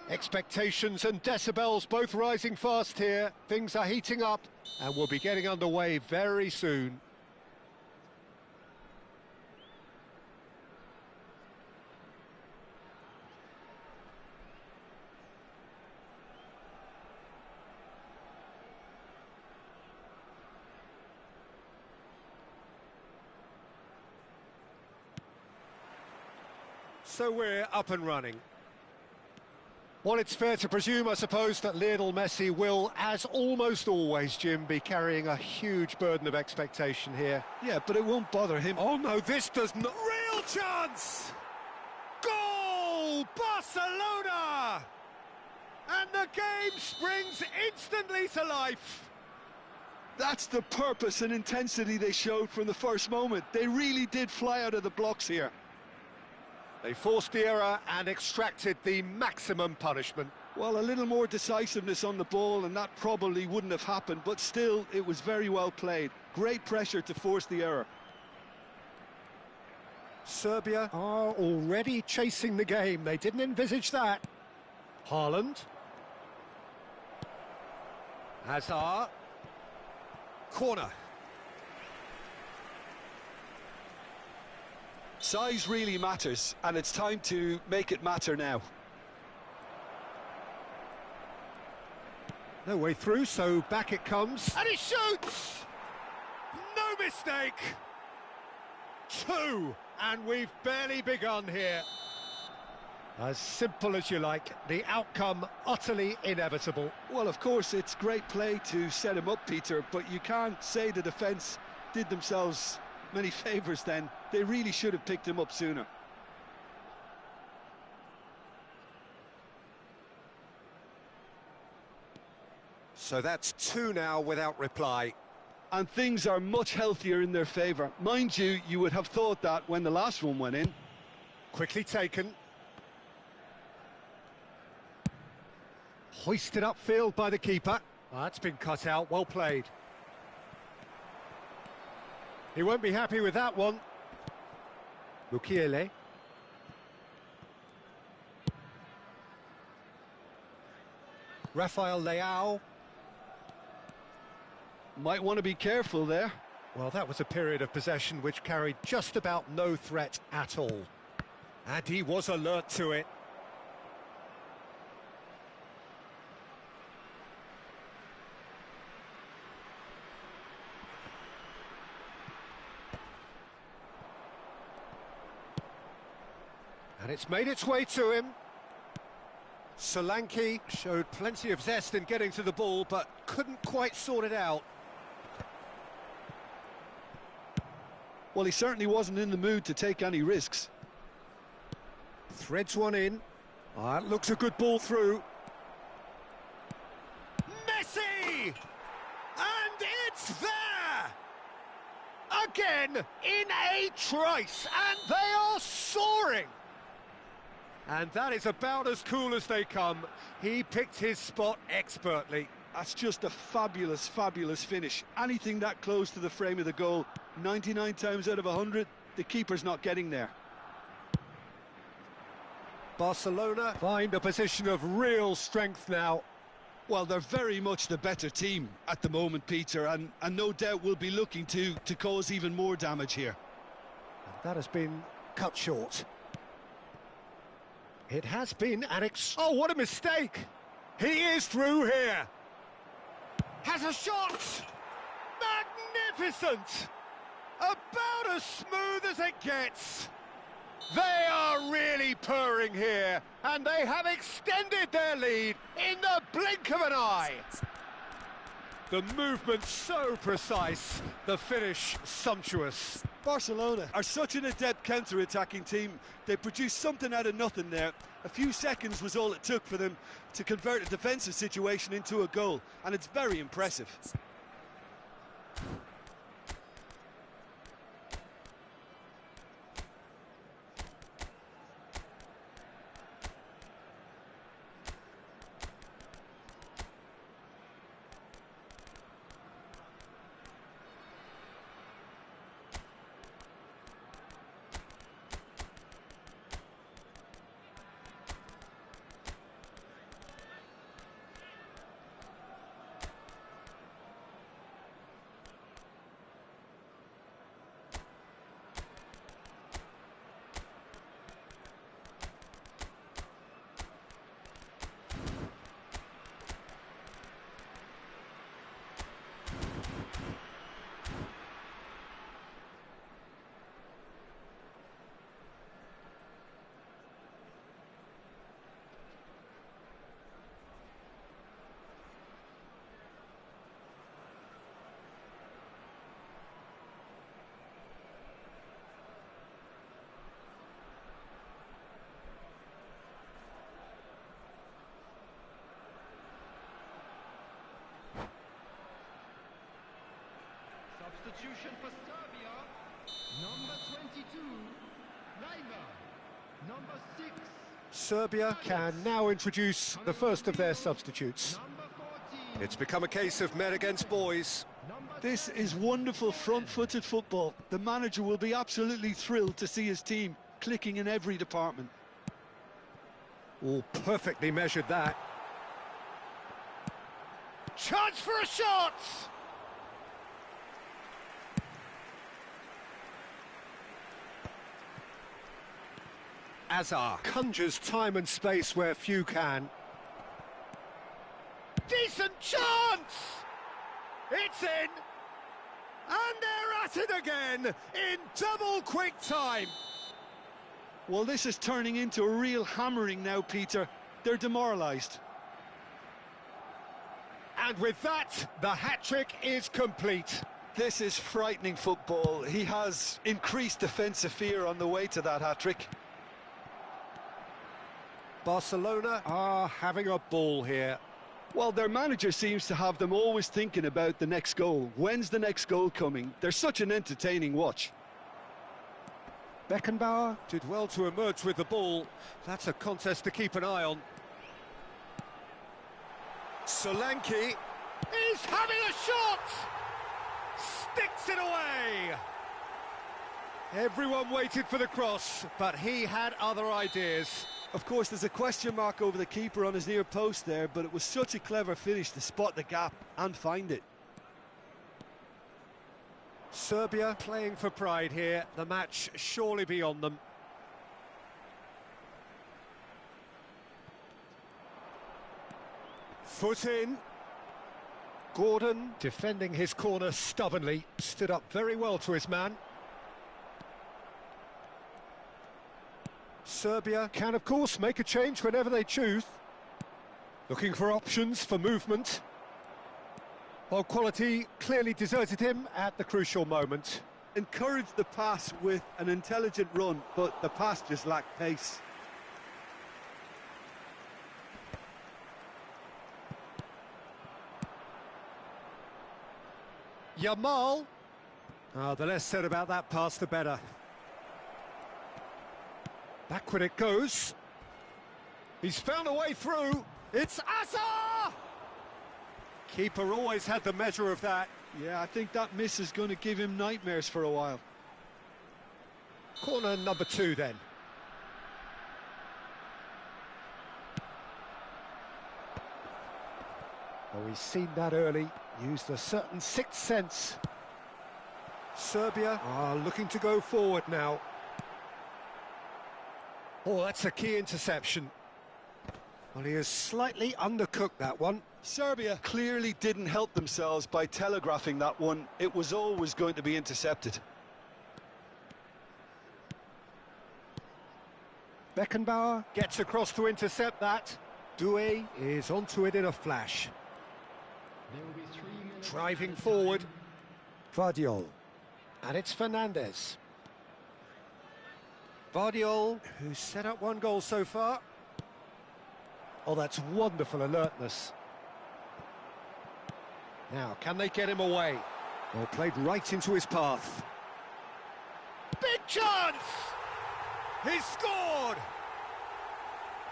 Expectations and decibels both rising fast here. Things are heating up and we'll be getting underway very soon. So we're up and running. Well, it's fair to presume, I suppose, that Lionel Messi will, as almost always, Jim, be carrying a huge burden of expectation here. Yeah, but it won't bother him. Oh no, this does not... Real chance! Goal! Barcelona! And the game springs instantly to life. That's the purpose and intensity they showed from the first moment. They really did fly out of the blocks here. They forced the error and extracted the maximum punishment. Well, a little more decisiveness on the ball and that probably wouldn't have happened, but still, it was very well played. Great pressure to force the error. Serbia are already chasing the game. They didn't envisage that. Haaland. Hazard. Corner. Size really matters, and it's time to make it matter now. No way through, so back it comes. And he shoots! No mistake! 2, and we've barely begun here. As simple as you like, the outcome utterly inevitable. Well, of course, it's great play to set him up, Peter, but you can't say the defence did themselves many favours then. They really should have picked him up sooner. So that's 2 now without reply. And things are much healthier in their favour. Mind you, you would have thought that when the last one went in. Quickly taken. Hoisted upfield by the keeper. That's been cut out, well played. He won't be happy with that one. Mukiele. Rafael Leao. Might want to be careful there. Well, that was a period of possession which carried just about no threat at all. And he was alert to it. And it's made its way to him. Solanke showed plenty of zest in getting to the ball, but couldn't quite sort it out. Well, he certainly wasn't in the mood to take any risks. Threads one in. That looks a good ball through. Messi! And it's there! Again, in a trice, and they are soaring! And that is about as cool as they come. He picked his spot expertly. That's just a fabulous, fabulous finish. Anything that close to the frame of the goal, 99 times out of 100, the keeper's not getting there. Barcelona find a position of real strength now. Well, they're very much the better team at the moment, Peter, and no doubt will be looking to cause even more damage here. And that has been cut short. It has been an oh, what a mistake! He is through here. Has a shot! Magnificent! About as smooth as it gets. They are really purring here, and they have extended their lead in the blink of an eye. The movement so precise, the finish sumptuous. Barcelona are such an adept counter-attacking team. They produced something out of nothing there. A few seconds was all it took for them to convert a defensive situation into a goal, and it's very impressive. Substitution for Serbia. Number 22, Neymar. Number 6. Serbia can now introduce the first of their substitutes. Number 14. It's become a case of men against boys. This is wonderful front-footed football. The manager will be absolutely thrilled to see his team clicking in every department. All perfectly measured that. Chance for a shot! Azar conjures time and space where few can. Decent chance! It's in! And they're at it again in double quick time. Well, this is turning into a real hammering now, Peter. They're demoralised. And with that, the hat-trick is complete. This is frightening football. He has increased defensive fear on the way to that hat-trick. Barcelona are having a ball here. Well, their manager seems to have them always thinking about the next goal. When's the next goal coming? They're such an entertaining watch. Beckenbauer did well to emerge with the ball. That's a contest to keep an eye on. Solanke is having a shot! Sticks it away! Everyone waited for the cross, but he had other ideas. Of course, there's a question mark over the keeper on his near post there, but it was such a clever finish to spot the gap and find it. Serbia playing for pride here. The match surely beyond them. Foot in. Gordon, defending his corner stubbornly, stood up very well to his man. Serbia can, of course, make a change whenever they choose. Looking for options for movement. While quality clearly deserted him at the crucial moment. Encouraged the pass with an intelligent run, but the pass just lacked pace. Yamal. The less said about that pass, the better. Backward it goes. He's found a way through. It's Azar! Keeper always had the measure of that. Yeah, I think that miss is going to give him nightmares for a while. Corner number 2 then. Oh, he's seen that early. Used a certain sixth sense. Serbia are looking to go forward now. Oh, that's a key interception. Well, he has slightly undercooked that one. Serbia clearly didn't help themselves by telegraphing that one. It was always going to be intercepted. Beckenbauer gets across to intercept that. Doué is onto it in a flash. There will be 3 minutes. Driving forward. Vardiol. And it's Fernandez. Vardiol, who's set up 1 goal so far. Oh, that's wonderful alertness. Now, can they get him away? Well, played right into his path. Big chance! He scored!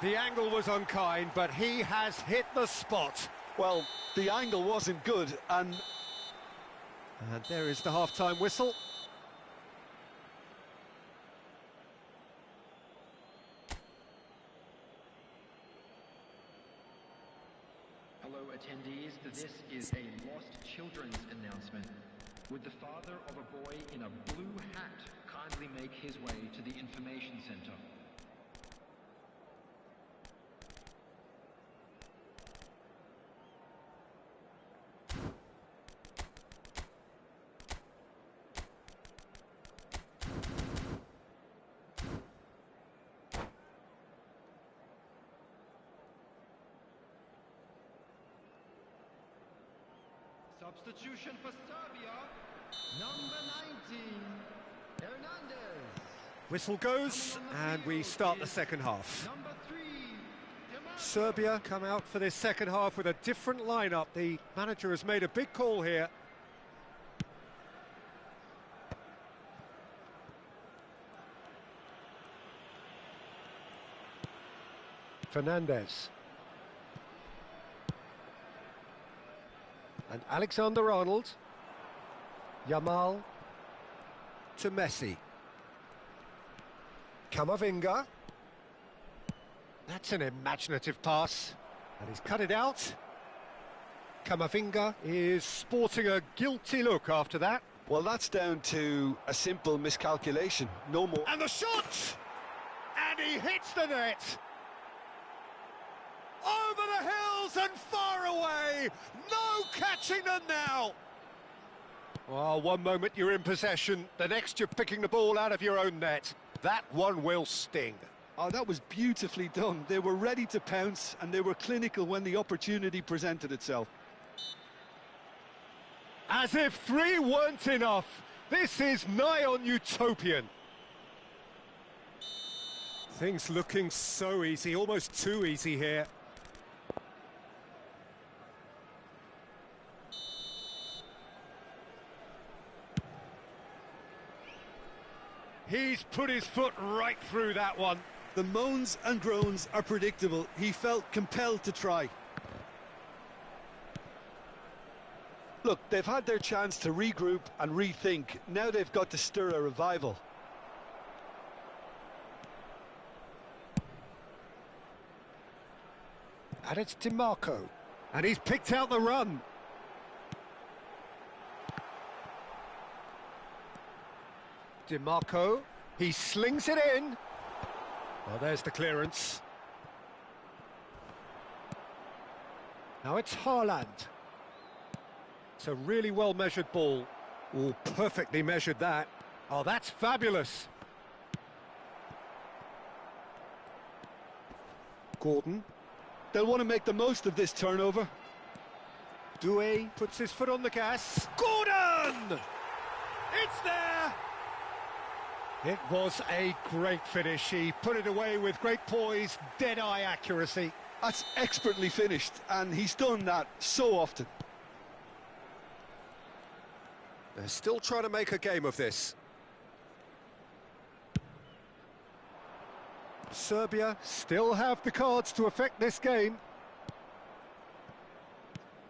The angle was unkind, but he has hit the spot. Well, the angle wasn't good, and there is the half-time whistle. Hello attendees, this is a lost children's announcement. Would the father of a boy in a blue hat kindly make his way to the information center? Substitution for Serbia. Number 19, Hernandez. Whistle goes, and we start the second half. Number 3, Serbia come out for this second half with a different lineup. The manager has made a big call here. Fernandez. And Alexander-Arnold. Yamal. To Messi. Camavinga. That's an imaginative pass. And he's cut it out. Camavinga is sporting a guilty look after that. Well, that's down to a simple miscalculation, no more. And the shot! And he hits the net! Over the hills and far away! No catching them now! Well, one moment you're in possession, the next you're picking the ball out of your own net. That one will sting. Oh, that was beautifully done. They were ready to pounce, and they were clinical when the opportunity presented itself. As if 3 weren't enough, this is nigh on utopian. Things looking so easy, almost too easy here. He's put his foot right through that one. The moans and groans are predictable. He felt compelled to try. Look, they've had their chance to regroup and rethink. Now they've got to stir a revival. And it's DiMarco. And he's picked out the run. DiMarco. He slings it in. Well, there's the clearance. Now it's Haaland. It's a really well-measured ball. Oh, perfectly measured that. Oh, that's fabulous. Gordon. They'll want to make the most of this turnover. Doué puts his foot on the gas. Gordon! It's there! It was a great finish. He put it away with great poise, dead-eye accuracy. That's expertly finished, and he's done that so often. They're still trying to make a game of this. Serbia still have the cards to affect this game.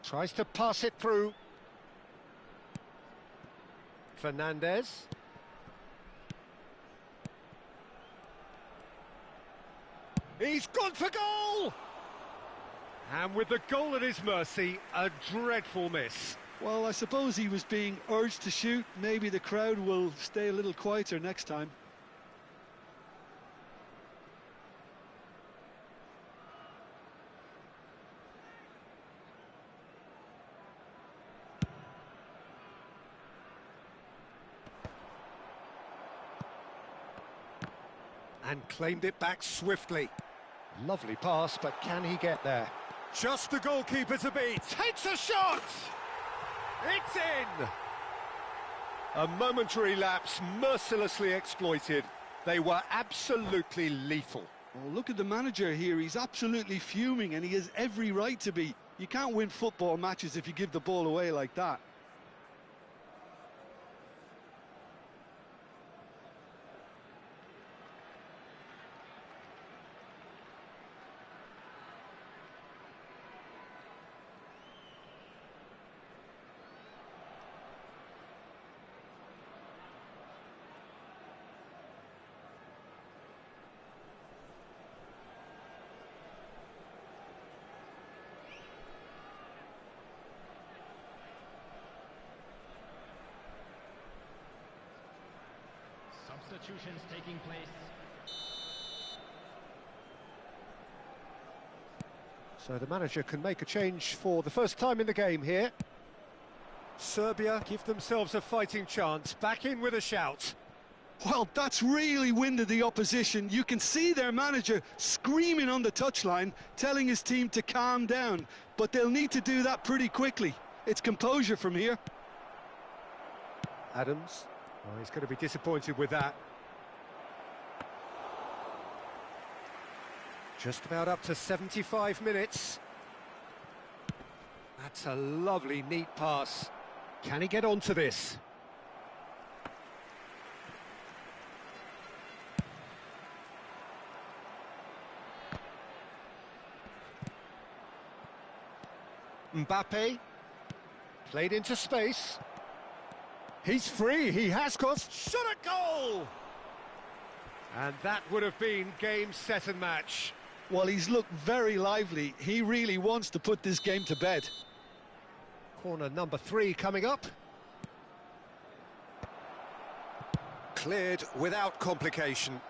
Tries to pass it through. Fernandez. He's gone for goal! And with the goal at his mercy, a dreadful miss. Well, I suppose he was being urged to shoot. Maybe the crowd will stay a little quieter next time. And claimed it back swiftly. Lovely pass, but can he get there? Just the goalkeeper to beat. Takes a shot! It's in! A momentary lapse, mercilessly exploited. They were absolutely lethal. Oh, look at the manager here. He's absolutely fuming, and he has every right to be. You can't win football matches if you give the ball away like that. Substitutions taking place. So the manager can make a change for the first time in the game here. Serbia give themselves a fighting chance. Back in with a shout. Well, that's really winded the opposition. You can see their manager screaming on the touchline, telling his team to calm down. But they'll need to do that pretty quickly. It's composure from here. Adams. Oh, he's going to be disappointed with that. Just about up to 75 minutes. That's a lovely, neat pass. Can he get onto this? Mbappe. Played into space. He's free, he has got... Shot at goal! And that would have been game, set and match. Well, he's looked very lively. He really wants to put this game to bed. Corner number 3 coming up. Cleared without complication.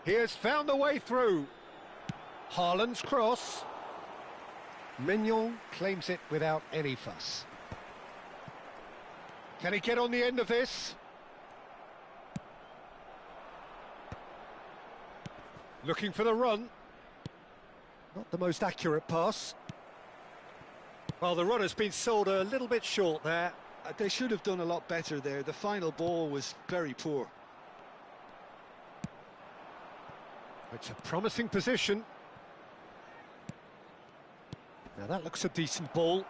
He has found the way through. Haaland's cross. Mignon claims it without any fuss. Can he get on the end of this? Looking for the run. Not the most accurate pass. Well, the run has been sold a little bit short there. They should have done a lot better there. The final ball was very poor. It's a promising position. Now that looks a decent ball.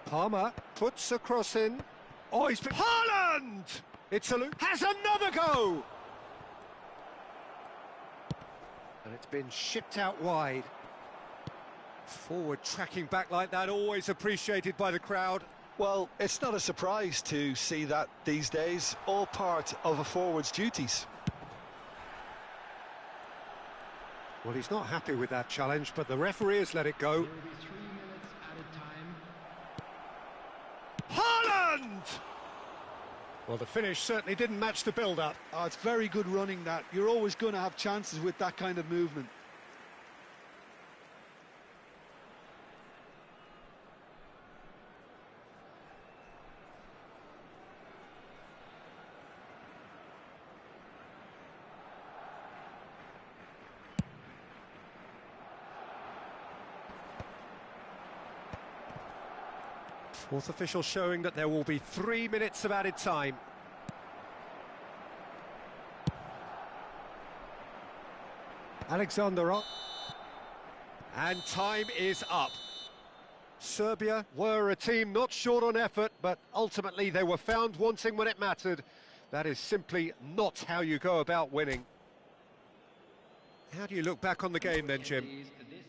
Palmer puts a cross in. Oh, he's been... Haaland! It's a loop. Has another go! And it's been shipped out wide. Forward tracking back like that, always appreciated by the crowd. Well, it's not a surprise to see that these days. All part of a forward's duties. Well, he's not happy with that challenge, but the referee has let it go. There will be 3 minutes added time. Haaland! Well, the finish certainly didn't match the build-up. Oh, it's very good running that. You're always going to have chances with that kind of movement. Fourth official showing that there will be 3 minutes of added time. Alexander up. And time is up. Serbia were a team not short on effort, but ultimately they were found wanting when it mattered. That is simply not how you go about winning. How do you look back on the game then, Jim? This